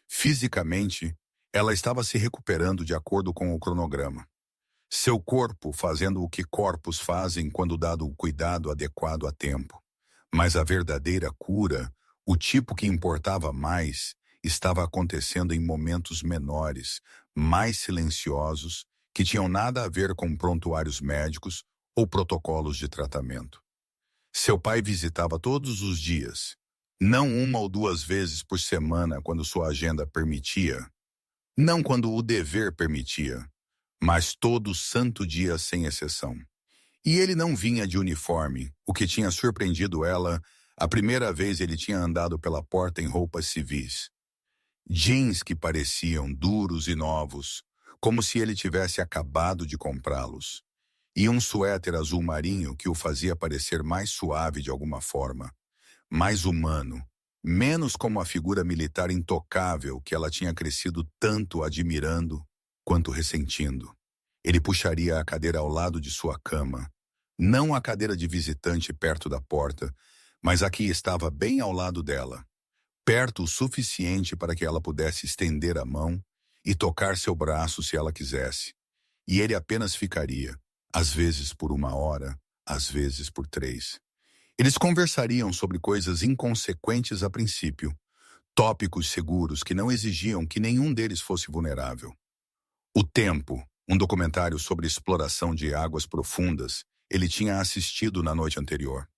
Fisicamente, ela estava se recuperando de acordo com o cronograma. Seu corpo fazendo o que corpos fazem quando dado o cuidado adequado a tempo. Mas a verdadeira cura, o tipo que importava mais, estava acontecendo em momentos menores, mais silenciosos, que tinham nada a ver com prontuários médicos ou protocolos de tratamento. Seu pai visitava todos os dias, não 1 ou 2 vezes por semana quando sua agenda permitia, não quando o dever permitia, mas todo santo dia sem exceção. E ele não vinha de uniforme, o que tinha surpreendido ela. A primeira vez ele tinha andado pela porta em roupas civis. Jeans que pareciam duros e novos, como se ele tivesse acabado de comprá-los. E um suéter azul marinho que o fazia parecer mais suave de alguma forma, mais humano, menos como a figura militar intocável que ela tinha crescido tanto admirando quanto ressentindo. Ele puxaria a cadeira ao lado de sua cama, não a cadeira de visitante perto da porta, mas a que estava bem ao lado dela, perto o suficiente para que ela pudesse estender a mão e tocar seu braço se ela quisesse. E ele apenas ficaria, às vezes por 1 hora, às vezes por 3. Eles conversariam sobre coisas inconsequentes a princípio, tópicos seguros que não exigiam que nenhum deles fosse vulnerável. O Tempo, um documentário sobre exploração de águas profundas, ele tinha assistido na noite anterior.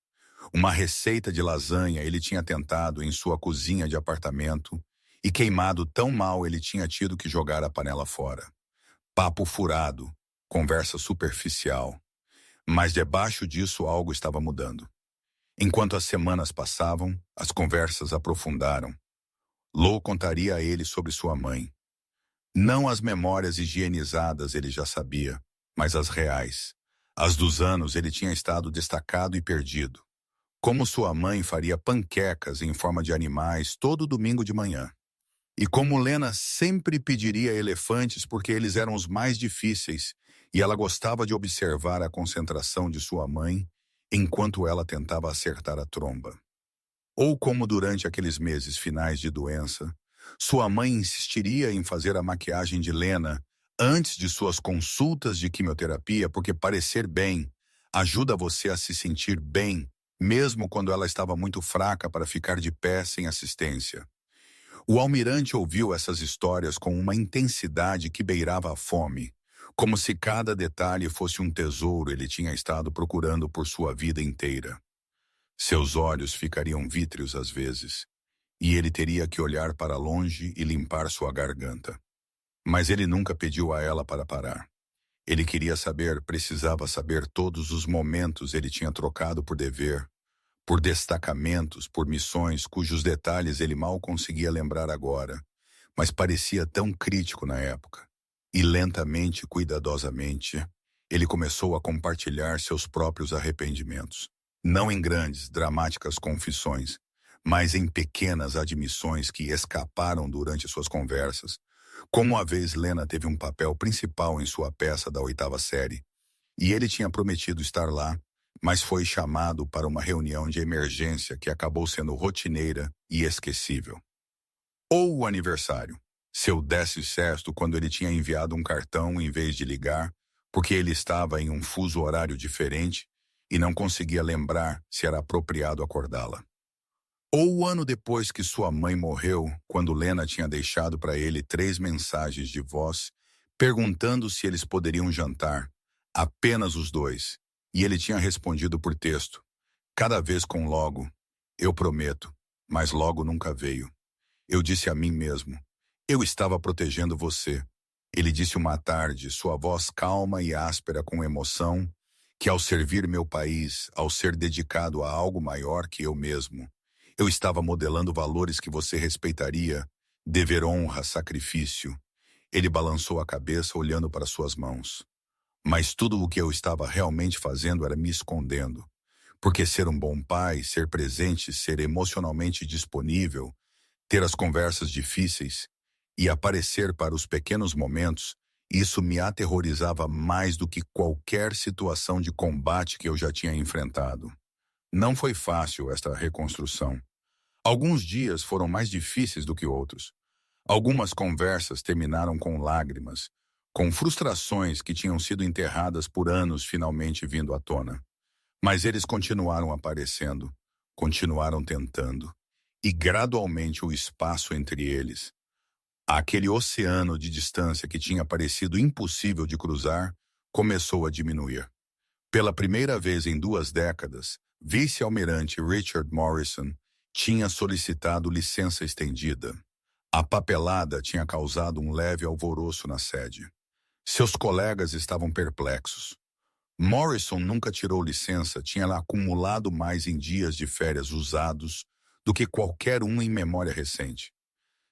Uma receita de lasanha ele tinha tentado em sua cozinha de apartamento e queimado tão mal ele tinha tido que jogar a panela fora. Papo furado, conversa superficial. Mas debaixo disso algo estava mudando. Enquanto as semanas passavam, as conversas aprofundaram. Lou contaria a ele sobre sua mãe. Não as memórias higienizadas ele já sabia, mas as reais. As dos anos ele tinha estado destacado e perdido. Como sua mãe faria panquecas em forma de animais todo domingo de manhã. E como Lena sempre pediria elefantes porque eles eram os mais difíceis, e ela gostava de observar a concentração de sua mãe enquanto ela tentava acertar a tromba. Ou como durante aqueles meses finais de doença, sua mãe insistiria em fazer a maquiagem de Lena antes de suas consultas de quimioterapia porque parecer bem ajuda você a se sentir bem, mesmo quando ela estava muito fraca para ficar de pé sem assistência. O almirante ouviu essas histórias com uma intensidade que beirava a fome, como se cada detalhe fosse um tesouro ele tinha estado procurando por sua vida inteira. Seus olhos ficariam vítreos às vezes, e ele teria que olhar para longe e limpar sua garganta. Mas ele nunca pediu a ela para parar. Ele queria saber, precisava saber todos os momentos ele tinha trocado por dever, por destacamentos, por missões cujos detalhes ele mal conseguia lembrar agora, mas parecia tão crítico na época. E lentamente, cuidadosamente, ele começou a compartilhar seus próprios arrependimentos. Não em grandes, dramáticas confissões, mas em pequenas admissões que escaparam durante suas conversas. Como uma vez Lena teve um papel principal em sua peça da 8ª série, e ele tinha prometido estar lá, mas foi chamado para uma reunião de emergência que acabou sendo rotineira e esquecível. Ou o aniversário, seu 16º, quando ele tinha enviado um cartão em vez de ligar, porque ele estava em um fuso horário diferente e não conseguia lembrar se era apropriado acordá-la. Ou o ano depois que sua mãe morreu, quando Lena tinha deixado para ele 3 mensagens de voz, perguntando se eles poderiam jantar, apenas os dois, e ele tinha respondido por texto, cada vez com logo, eu prometo, mas logo nunca veio. Eu disse a mim mesmo, eu estava protegendo você. Ele disse uma tarde, sua voz calma e áspera com emoção, que ao servir meu país, ao ser dedicado a algo maior que eu mesmo, eu estava modelando valores que você respeitaria, dever, honra, sacrifício. Ele balançou a cabeça olhando para suas mãos. Mas tudo o que eu estava realmente fazendo era me escondendo. Porque ser um bom pai, ser presente, ser emocionalmente disponível, ter as conversas difíceis e aparecer para os pequenos momentos, isso me aterrorizava mais do que qualquer situação de combate que eu já tinha enfrentado. Não foi fácil esta reconstrução. Alguns dias foram mais difíceis do que outros. Algumas conversas terminaram com lágrimas, com frustrações que tinham sido enterradas por anos finalmente vindo à tona. Mas eles continuaram aparecendo, continuaram tentando, e gradualmente o espaço entre eles, aquele oceano de distância que tinha parecido impossível de cruzar, começou a diminuir. Pela primeira vez em 2 décadas, vice-almirante Richard Morrison tinha solicitado licença estendida. A papelada tinha causado um leve alvoroço na sede. Seus colegas estavam perplexos. Morrison nunca tirou licença, tinha acumulado mais em dias de férias usados do que qualquer um em memória recente.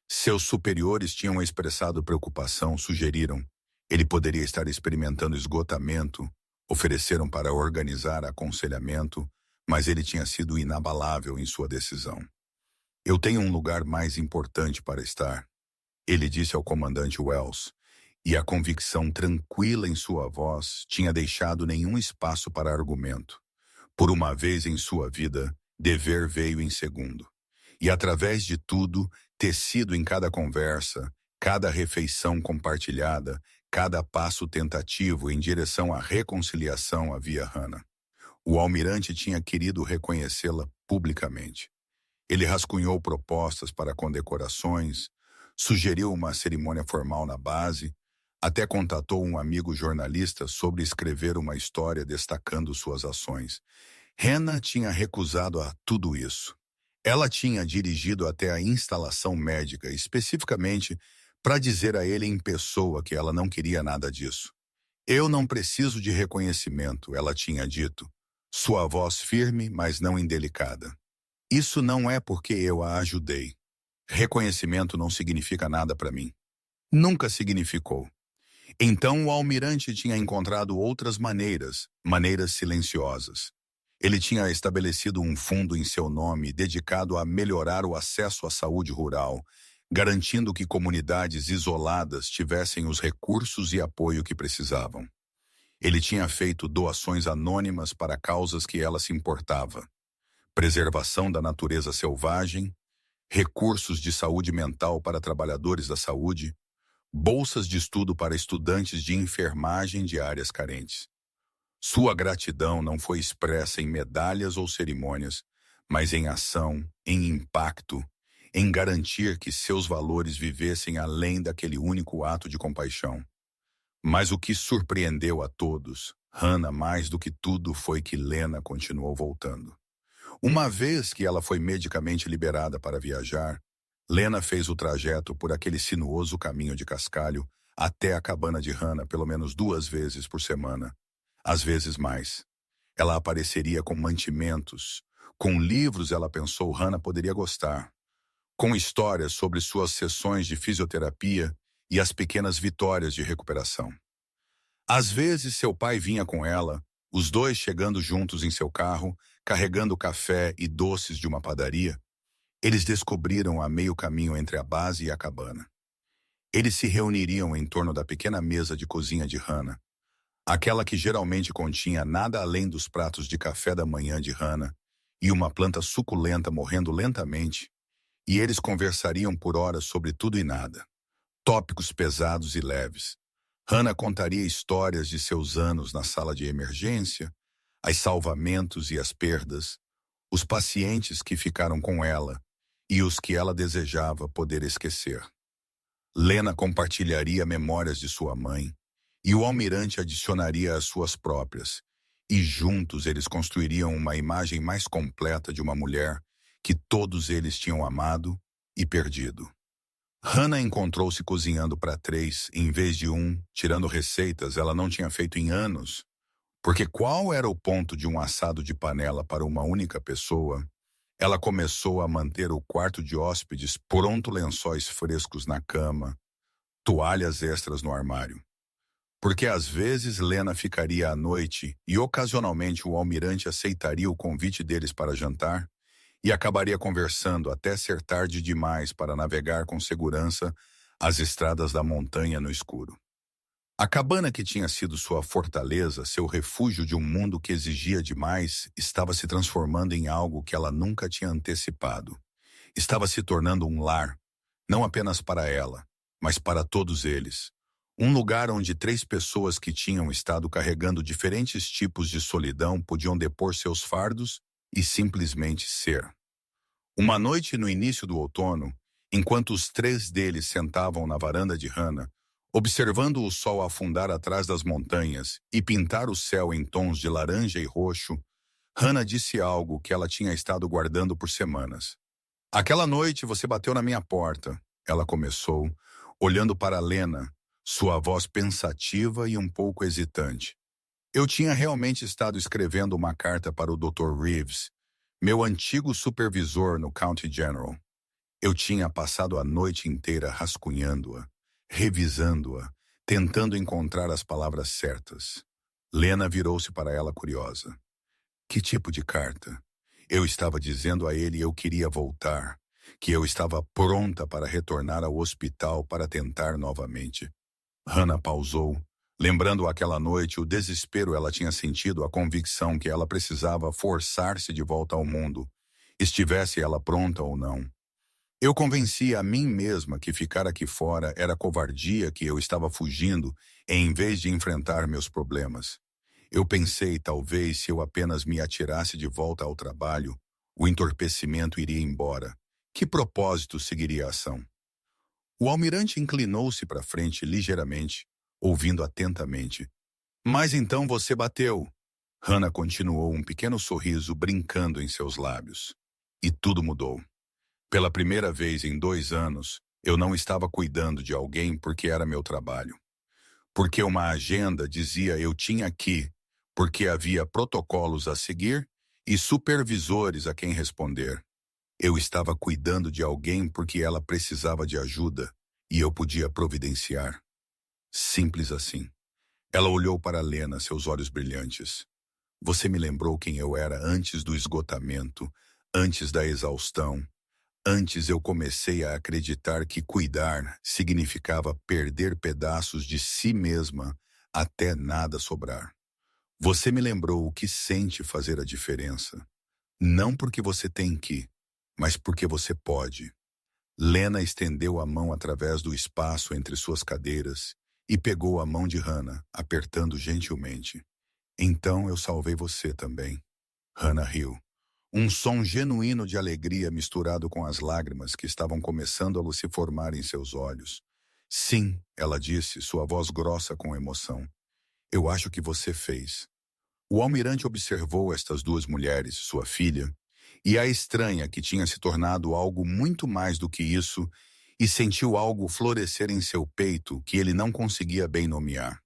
Seus superiores tinham expressado preocupação, sugeriram. Ele poderia estar experimentando esgotamento, ofereceram para organizar aconselhamento, mas ele tinha sido inabalável em sua decisão. Eu tenho um lugar mais importante para estar, ele disse ao comandante Wells, e a convicção tranquila em sua voz tinha deixado nenhum espaço para argumento. Por uma vez em sua vida, dever veio em segundo. E através de tudo, tecido em cada conversa, cada refeição compartilhada, cada passo tentativo em direção à reconciliação havia Hannah. O almirante tinha querido reconhecê-la publicamente. Ele rascunhou propostas para condecorações, sugeriu uma cerimônia formal na base, Até contatou um amigo jornalista sobre escrever uma história destacando suas ações. Hannah tinha recusado a tudo isso. Ela tinha dirigido até a instalação médica, especificamente para dizer a ele em pessoa que ela não queria nada disso. Eu não preciso de reconhecimento, ela tinha dito. Sua voz firme, mas não indelicada. Isso não é porque eu a ajudei. Reconhecimento não significa nada para mim. Nunca significou. Então o almirante tinha encontrado outras maneiras silenciosas. Ele tinha estabelecido um fundo em seu nome dedicado a melhorar o acesso à saúde rural, garantindo que comunidades isoladas tivessem os recursos e apoio que precisavam. Ele tinha feito doações anônimas para causas que ela se importava: preservação da natureza selvagem, recursos de saúde mental para trabalhadores da saúde, bolsas de estudo para estudantes de enfermagem de áreas carentes. Sua gratidão não foi expressa em medalhas ou cerimônias, mas em ação, em impacto, em garantir que seus valores vivessem além daquele único ato de compaixão. Mas o que surpreendeu a todos, Hannah mais do que tudo, foi que Lena continuou voltando. Uma vez que ela foi medicamente liberada para viajar, Lena fez o trajeto por aquele sinuoso caminho de cascalho até a cabana de Hannah pelo menos 2 vezes por semana, às vezes mais. Ela apareceria com mantimentos, com livros ela pensou Hannah poderia gostar, com histórias sobre suas sessões de fisioterapia e as pequenas vitórias de recuperação. Às vezes seu pai vinha com ela, os dois chegando juntos em seu carro, carregando café e doces de uma padaria. Eles descobriram a meio caminho entre a base e a cabana. Eles se reuniriam em torno da pequena mesa de cozinha de Hannah, aquela que geralmente continha nada além dos pratos de café da manhã de Hannah e uma planta suculenta morrendo lentamente, e eles conversariam por horas sobre tudo e nada, tópicos pesados e leves. Hannah contaria histórias de seus anos na sala de emergência, os salvamentos e as perdas, os pacientes que ficaram com ela e os que ela desejava poder esquecer. Lena compartilharia memórias de sua mãe, e o almirante adicionaria as suas próprias, e juntos eles construiriam uma imagem mais completa de uma mulher que todos eles tinham amado e perdido. Hannah encontrou-se cozinhando para 3, em vez de 1, tirando receitas ela não tinha feito em anos, porque qual era o ponto de um assado de panela para uma única pessoa? Ela começou a manter o quarto de hóspedes pronto, lençóis frescos na cama, toalhas extras no armário. Porque às vezes Lena ficaria à noite e ocasionalmente o almirante aceitaria o convite deles para jantar e acabaria conversando até ser tarde demais para navegar com segurança as estradas da montanha no escuro. A cabana que tinha sido sua fortaleza, seu refúgio de um mundo que exigia demais, estava se transformando em algo que ela nunca tinha antecipado. Estava se tornando um lar, não apenas para ela, mas para todos eles. Um lugar onde 3 pessoas que tinham estado carregando diferentes tipos de solidão podiam depor seus fardos e simplesmente ser. Uma noite no início do outono, enquanto os 3 deles sentavam na varanda de Hannah, observando o sol afundar atrás das montanhas e pintar o céu em tons de laranja e roxo, Hannah disse algo que ela tinha estado guardando por semanas. Aquela noite você bateu na minha porta, ela começou, olhando para Lena, sua voz pensativa e um pouco hesitante. Eu tinha realmente estado escrevendo uma carta para o Dr. Reeves, meu antigo supervisor no County General. Eu tinha passado a noite inteira rascunhando-a, revisando-a, tentando encontrar as palavras certas. Lena virou-se para ela curiosa. Que tipo de carta? Eu estava dizendo a ele que eu queria voltar, que eu estava pronta para retornar ao hospital para tentar novamente. Hannah pausou, lembrando aquela noite o desespero ela tinha sentido, a convicção que ela precisava forçar-se de volta ao mundo, estivesse ela pronta ou não. Eu convenci a mim mesma que ficar aqui fora era covardia, que eu estava fugindo em vez de enfrentar meus problemas. Eu pensei, talvez, se eu apenas me atirasse de volta ao trabalho, o entorpecimento iria embora. Que propósito seguiria a ação? O almirante inclinou-se para frente ligeiramente, ouvindo atentamente. Mas então você bateu. Hannah continuou, um pequeno sorriso brincando em seus lábios. E tudo mudou. Pela primeira vez em 2 anos, eu não estava cuidando de alguém porque era meu trabalho. Porque uma agenda dizia eu tinha que, porque havia protocolos a seguir e supervisores a quem responder. Eu estava cuidando de alguém porque ela precisava de ajuda e eu podia providenciar. Simples assim. Ela olhou para Lena, seus olhos brilhantes. Você me lembrou quem eu era antes do esgotamento, antes da exaustão. Antes eu comecei a acreditar que cuidar significava perder pedaços de si mesma até nada sobrar. Você me lembrou o que sente fazer a diferença. Não porque você tem que, mas porque você pode. Lena estendeu a mão através do espaço entre suas cadeiras e pegou a mão de Hannah, apertando gentilmente. Então eu salvei você também. Hannah riu. Um som genuíno de alegria misturado com as lágrimas que estavam começando a se formar em seus olhos. Sim, ela disse, sua voz grossa com emoção. Eu acho que você fez. O almirante observou estas duas mulheres, sua filha, e a estranha que tinha se tornado algo muito mais do que isso, e sentiu algo florescer em seu peito que ele não conseguia bem nomear.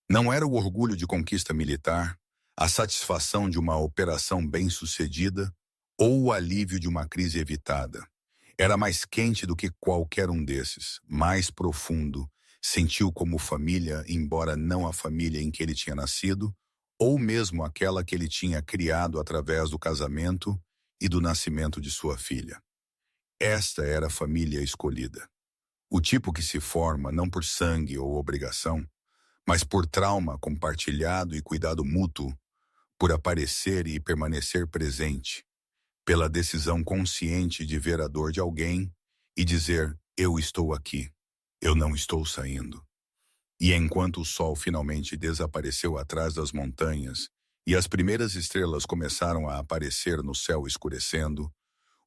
Não era o orgulho de conquista militar, a satisfação de uma operação bem-sucedida ou o alívio de uma crise evitada. Era mais quente do que qualquer um desses, mais profundo. Sentiu como família, embora não a família em que ele tinha nascido, ou mesmo aquela que ele tinha criado através do casamento e do nascimento de sua filha. Esta era a família escolhida. O tipo que se forma não por sangue ou obrigação, mas por trauma compartilhado e cuidado mútuo, por aparecer e permanecer presente, pela decisão consciente de ver a dor de alguém e dizer, eu estou aqui, eu não estou saindo. E enquanto o sol finalmente desapareceu atrás das montanhas e as primeiras estrelas começaram a aparecer no céu escurecendo,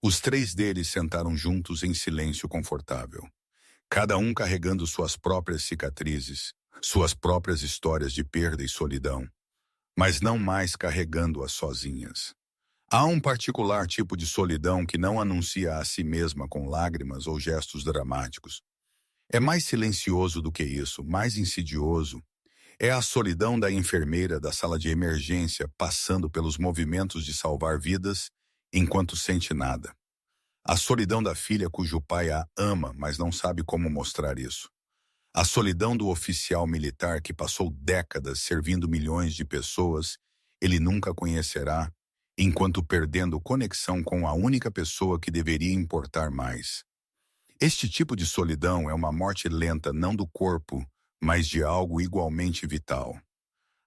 os três deles sentaram juntos em silêncio confortável, cada um carregando suas próprias cicatrizes, suas próprias histórias de perda e solidão, mas não mais carregando-as sozinhas. Há um particular tipo de solidão que não anuncia a si mesma com lágrimas ou gestos dramáticos. É mais silencioso do que isso, mais insidioso. É a solidão da enfermeira da sala de emergência passando pelos movimentos de salvar vidas enquanto sente nada. A solidão da filha cujo pai a ama, mas não sabe como mostrar isso. A solidão do oficial militar que passou décadas servindo milhões de pessoas, ele nunca conhecerá, enquanto perdendo conexão com a única pessoa que deveria importar mais. Este tipo de solidão é uma morte lenta não do corpo, mas de algo igualmente vital.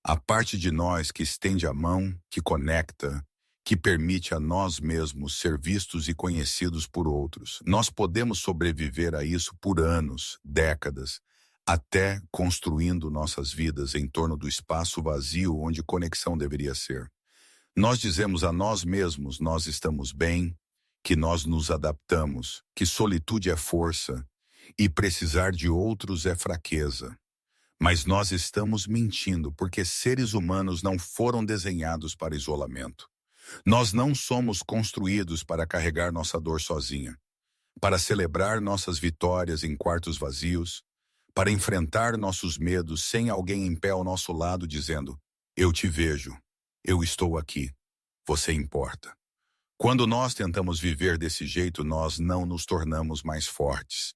A parte de nós que estende a mão, que conecta, que permite a nós mesmos ser vistos e conhecidos por outros. Nós podemos sobreviver a isso por anos, décadas, até construindo nossas vidas em torno do espaço vazio onde conexão deveria ser. Nós dizemos a nós mesmos, nós estamos bem, que nós nos adaptamos, que solitude é força e precisar de outros é fraqueza. Mas nós estamos mentindo porque seres humanos não foram desenhados para isolamento. Nós não somos construídos para carregar nossa dor sozinha, para celebrar nossas vitórias em quartos vazios, para enfrentar nossos medos sem alguém em pé ao nosso lado dizendo, eu te vejo, eu estou aqui, você importa. Quando nós tentamos viver desse jeito, nós não nos tornamos mais fortes.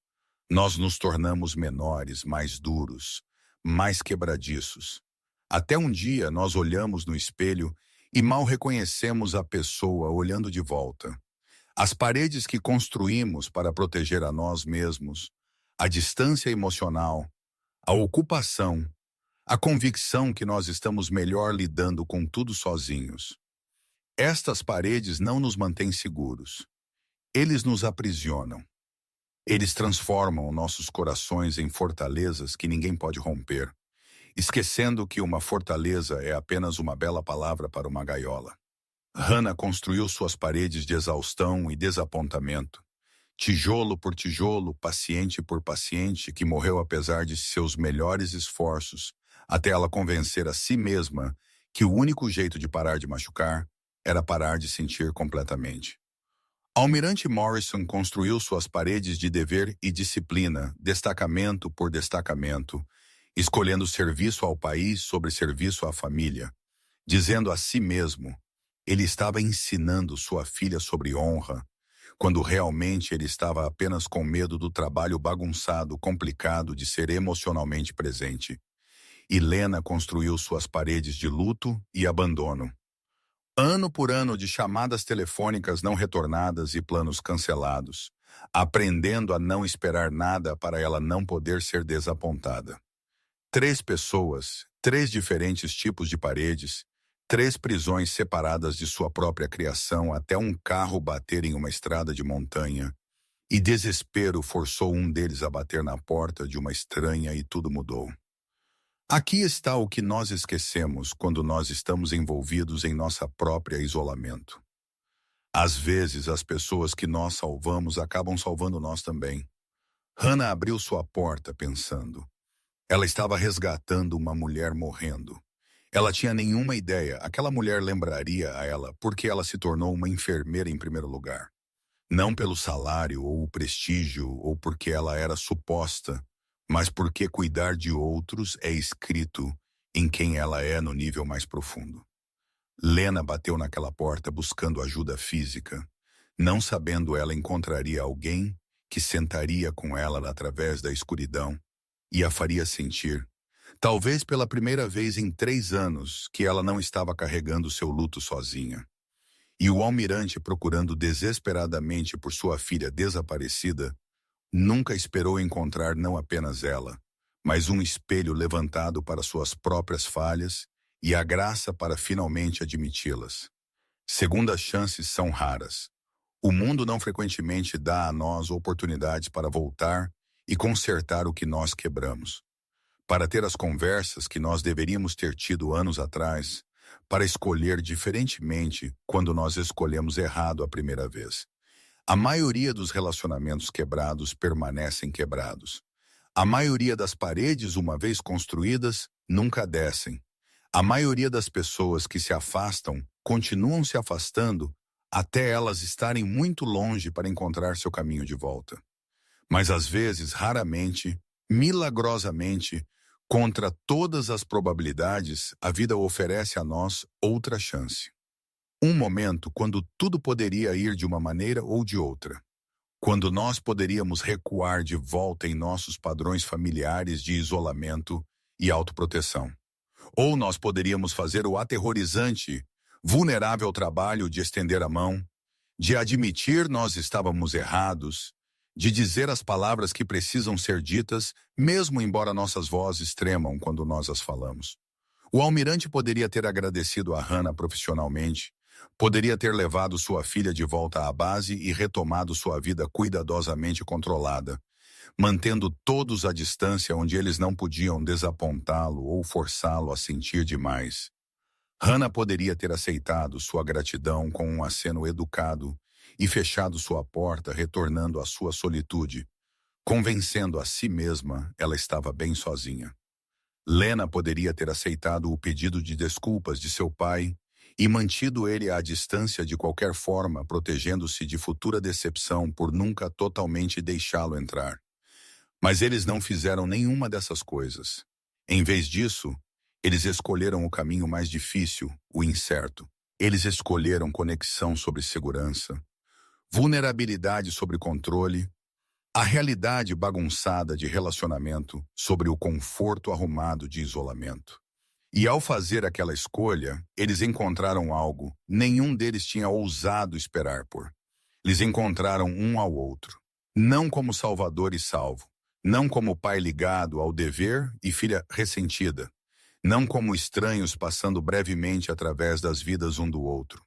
Nós nos tornamos menores, mais duros, mais quebradiços. Até um dia nós olhamos no espelho e mal reconhecemos a pessoa olhando de volta. As paredes que construímos para proteger a nós mesmos, a distância emocional, a ocupação, a convicção que nós estamos melhor lidando com tudo sozinhos. Estas paredes não nos mantêm seguros. Eles nos aprisionam. Eles transformam nossos corações em fortalezas que ninguém pode romper, esquecendo que uma fortaleza é apenas uma bela palavra para uma gaiola. Hannah construiu suas paredes de exaustão e desapontamento. tijolo por tijolo, paciente por paciente, que morreu apesar de seus melhores esforços, até ela convencer a si mesma que o único jeito de parar de machucar era parar de sentir completamente. Almirante Morrison construiu suas paredes de dever e disciplina, destacamento por destacamento, escolhendo serviço ao país sobre serviço à família, dizendo a si mesmo, ele estava ensinando sua filha sobre honra, quando realmente ele estava apenas com medo do trabalho bagunçado, complicado de ser emocionalmente presente. E Lena construiu suas paredes de luto e abandono. Ano por ano de chamadas telefônicas não retornadas e planos cancelados, aprendendo a não esperar nada para ela não poder ser desapontada. 3 pessoas, 3 diferentes tipos de paredes, 3 prisões separadas de sua própria criação até um carro bater em uma estrada de montanha, e desespero forçou um deles a bater na porta de uma estranha e tudo mudou. Aqui está o que nós esquecemos quando nós estamos envolvidos em nossa própria isolamento. Às vezes, as pessoas que nós salvamos acabam salvando nós também. Hannah abriu sua porta pensando. Ela estava resgatando uma mulher morrendo. Ela tinha nenhuma ideia, aquela mulher lembraria a ela porque ela se tornou uma enfermeira em primeiro lugar. Não pelo salário ou o prestígio ou porque ela era suposta, mas porque cuidar de outros é escrito em quem ela é no nível mais profundo. Lena bateu naquela porta buscando ajuda física. Não sabendo, ela encontraria alguém que sentaria com ela através da escuridão e a faria sentir, talvez pela primeira vez em 3 anos, que ela não estava carregando seu luto sozinha. E o almirante, procurando desesperadamente por sua filha desaparecida, nunca esperou encontrar não apenas ela, mas um espelho levantado para suas próprias falhas e a graça para finalmente admiti-las. Segundas chances são raras. O mundo não frequentemente dá a nós oportunidades para voltar e consertar o que nós quebramos, para ter as conversas que nós deveríamos ter tido anos atrás, para escolher diferentemente quando nós escolhemos errado a primeira vez. A maioria dos relacionamentos quebrados permanecem quebrados. A maioria das paredes, uma vez construídas, nunca descem. A maioria das pessoas que se afastam continuam se afastando até elas estarem muito longe para encontrar seu caminho de volta. Mas às vezes, raramente, milagrosamente, contra todas as probabilidades, a vida oferece a nós outra chance. Um momento quando tudo poderia ir de uma maneira ou de outra. Quando nós poderíamos recuar de volta em nossos padrões familiares de isolamento e autoproteção. Ou nós poderíamos fazer o aterrorizante, vulnerável trabalho de estender a mão, de admitir nós estávamos errados, de dizer as palavras que precisam ser ditas, mesmo embora nossas vozes tremam quando nós as falamos. O almirante poderia ter agradecido a Hannah profissionalmente, poderia ter levado sua filha de volta à base e retomado sua vida cuidadosamente controlada, mantendo todos à distância onde eles não podiam desapontá-lo ou forçá-lo a sentir demais. Hannah poderia ter aceitado sua gratidão com um aceno educado e fechado sua porta, retornando à sua solitude, convencendo a si mesma ela estava bem sozinha. Lena poderia ter aceitado o pedido de desculpas de seu pai e mantido ele à distância de qualquer forma, protegendo-se de futura decepção por nunca totalmente deixá-lo entrar. Mas eles não fizeram nenhuma dessas coisas. Em vez disso, eles escolheram o caminho mais difícil, o incerto. Eles escolheram conexão sobre segurança, vulnerabilidade sobre controle, a realidade bagunçada de relacionamento sobre o conforto arrumado de isolamento. E ao fazer aquela escolha, eles encontraram algo nenhum deles tinha ousado esperar por. Eles encontraram um ao outro, não como salvador e salvo, não como pai ligado ao dever e filha ressentida, não como estranhos passando brevemente através das vidas um do outro,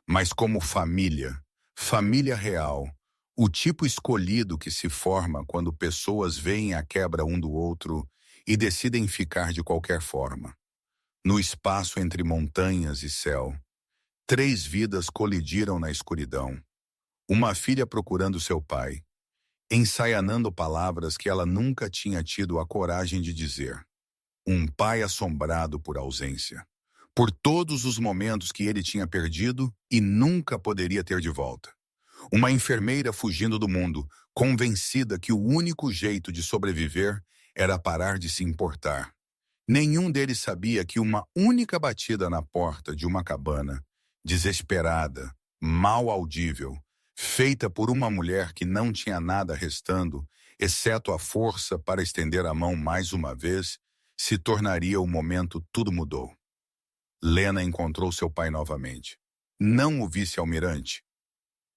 mas como família, família real, o tipo escolhido que se forma quando pessoas veem a quebra um do outro e decidem ficar de qualquer forma. No espaço entre montanhas e céu, 3 vidas colidiram na escuridão. Uma filha procurando seu pai, ensaianando palavras que ela nunca tinha tido a coragem de dizer. Um pai assombrado por ausência, por todos os momentos que ele tinha perdido e nunca poderia ter de volta. Uma enfermeira fugindo do mundo, convencida que o único jeito de sobreviver era parar de se importar. Nenhum deles sabia que uma única batida na porta de uma cabana, desesperada, mal audível, feita por uma mulher que não tinha nada restando, exceto a força para estender a mão mais uma vez, se tornaria o momento tudo mudou. Lena encontrou seu pai novamente. Não o vice-almirante,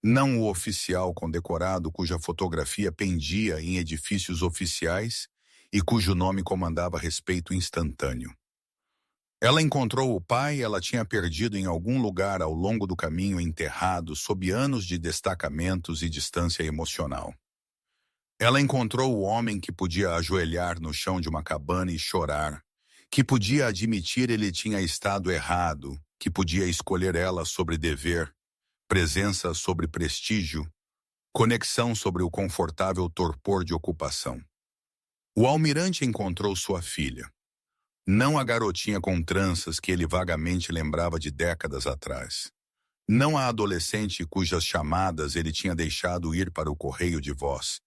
não o oficial condecorado cuja fotografia pendia em edifícios oficiais e cujo nome comandava respeito instantâneo. Ela encontrou o pai, ela tinha perdido em algum lugar ao longo do caminho, enterrado sob anos de destacamentos e distância emocional. Ela encontrou o homem que podia ajoelhar no chão de uma cabana e chorar, que podia admitir ele tinha estado errado, que podia escolher ela sobre dever, presença sobre prestígio, conexão sobre o confortável torpor de ocupação. O almirante encontrou sua filha. Não a garotinha com tranças que ele vagamente lembrava de décadas atrás. Não a adolescente cujas chamadas ele tinha deixado ir para o correio de voz,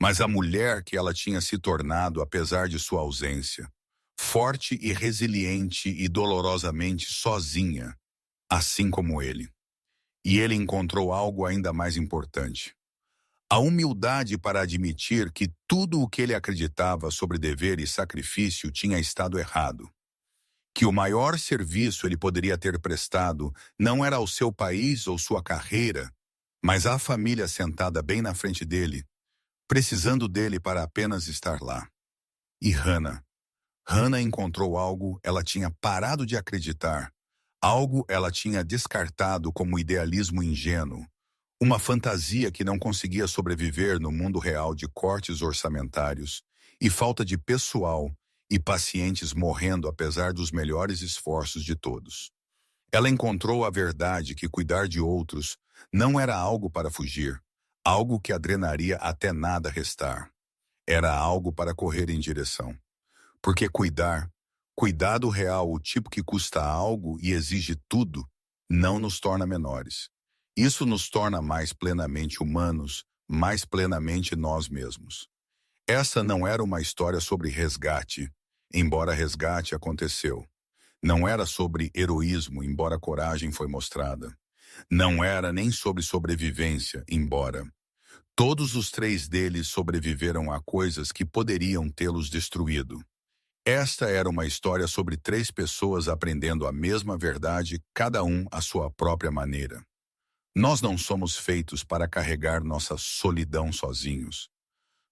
mas a mulher que ela tinha se tornado apesar de sua ausência, forte e resiliente e dolorosamente sozinha, assim como ele. E ele encontrou algo ainda mais importante. A humildade para admitir que tudo o que ele acreditava sobre dever e sacrifício tinha estado errado. Que o maior serviço ele poderia ter prestado não era ao seu país ou sua carreira, mas à família sentada bem na frente dele, precisando dele para apenas estar lá. E Hannah encontrou algo ela tinha parado de acreditar, algo ela tinha descartado como idealismo ingênuo, uma fantasia que não conseguia sobreviver no mundo real de cortes orçamentários e falta de pessoal e pacientes morrendo apesar dos melhores esforços de todos. Ela encontrou a verdade que cuidar de outros não era algo para fugir, algo que a drenaria até nada restar. Era algo para correr em direção. Porque cuidado real, o tipo que custa algo e exige tudo, não nos torna menores. Isso nos torna mais plenamente humanos, mais plenamente nós mesmos. Essa não era uma história sobre resgate, embora resgate aconteceu. Não era sobre heroísmo, embora coragem foi mostrada. Não era nem sobre sobrevivência, embora. Todos os três deles sobreviveram a coisas que poderiam tê-los destruído. Esta era uma história sobre três pessoas aprendendo a mesma verdade, cada um à sua própria maneira. Nós não somos feitos para carregar nossa solidão sozinhos.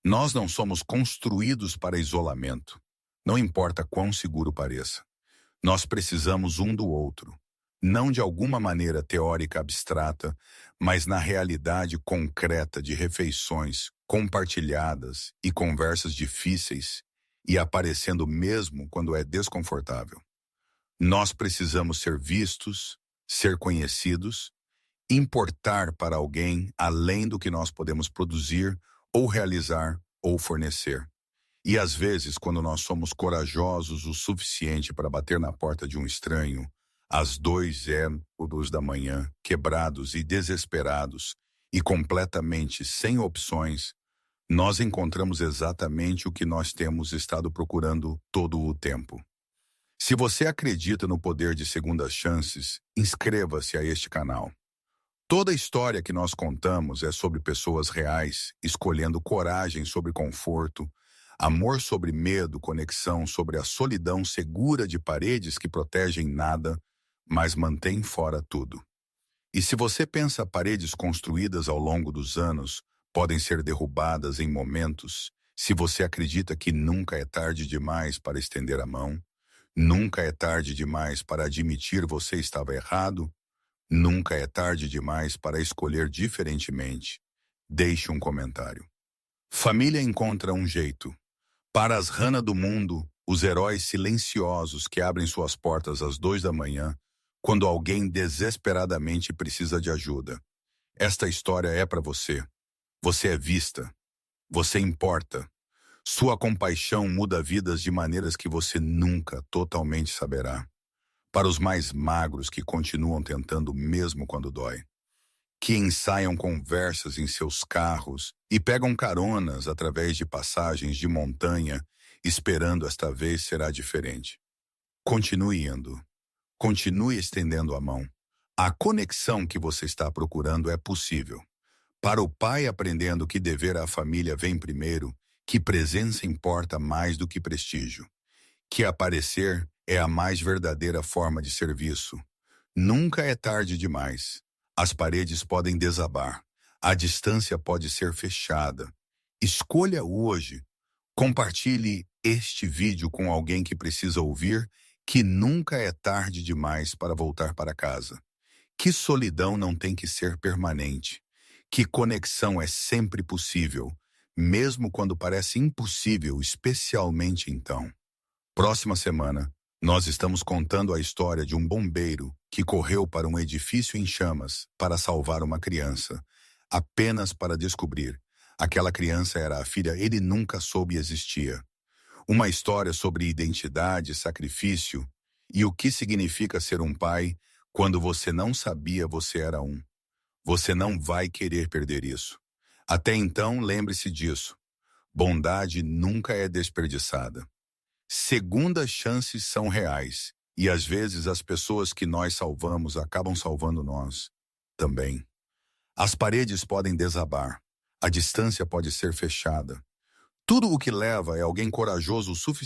Nós não somos construídos para isolamento, não importa quão seguro pareça. Nós precisamos um do outro, não de alguma maneira teórica abstrata, mas na realidade concreta de refeições compartilhadas e conversas difíceis e aparecendo mesmo quando é desconfortável. Nós precisamos ser vistos, ser conhecidos, importar para alguém além do que nós podemos produzir ou realizar ou fornecer. E às vezes, quando nós somos corajosos o suficiente para bater na porta de um estranho, às 2h da manhã, quebrados e desesperados, e completamente sem opções, nós encontramos exatamente o que nós temos estado procurando todo o tempo. Se você acredita no poder de segundas chances, inscreva-se a este canal. Toda a história que nós contamos é sobre pessoas reais, escolhendo coragem sobre conforto, amor sobre medo, conexão sobre a solidão segura de paredes que protegem nada, mas mantêm fora tudo. E se você pensa paredes construídas ao longo dos anos podem ser derrubadas em momentos, se você acredita que nunca é tarde demais para estender a mão, nunca é tarde demais para admitir você estava errado, nunca é tarde demais para escolher diferentemente. Deixe um comentário. Família encontra um jeito. Para as Hannah do mundo, os heróis silenciosos que abrem suas portas às 2h, quando alguém desesperadamente precisa de ajuda. Esta história é para você. Você é vista. Você importa. Sua compaixão muda vidas de maneiras que você nunca totalmente saberá. Para os mais magros que continuam tentando mesmo quando dói, que ensaiam conversas em seus carros e pegam caronas através de passagens de montanha, esperando esta vez será diferente. Continue indo. Continue estendendo a mão. A conexão que você está procurando é possível. Para o pai aprendendo que dever à família vem primeiro, que presença importa mais do que prestígio, que aparecer é a mais verdadeira forma de serviço. Nunca é tarde demais. As paredes podem desabar. A distância pode ser fechada. Escolha hoje. Compartilhe este vídeo com alguém que precisa ouvir que nunca é tarde demais para voltar para casa. Que solidão não tem que ser permanente. Que conexão é sempre possível, mesmo quando parece impossível, especialmente então. Próxima semana, nós estamos contando a história de um bombeiro que correu para um edifício em chamas para salvar uma criança, apenas para descobrir aquela criança era a filha ele nunca soube existia. Uma história sobre identidade, sacrifício e o que significa ser um pai quando você não sabia você era um. Você não vai querer perder isso. Até então, lembre-se disso. Bondade nunca é desperdiçada. Segundas chances são reais, e às vezes as pessoas que nós salvamos acabam salvando nós também. As paredes podem desabar, a distância pode ser fechada. Tudo o que leva é alguém corajoso o suficiente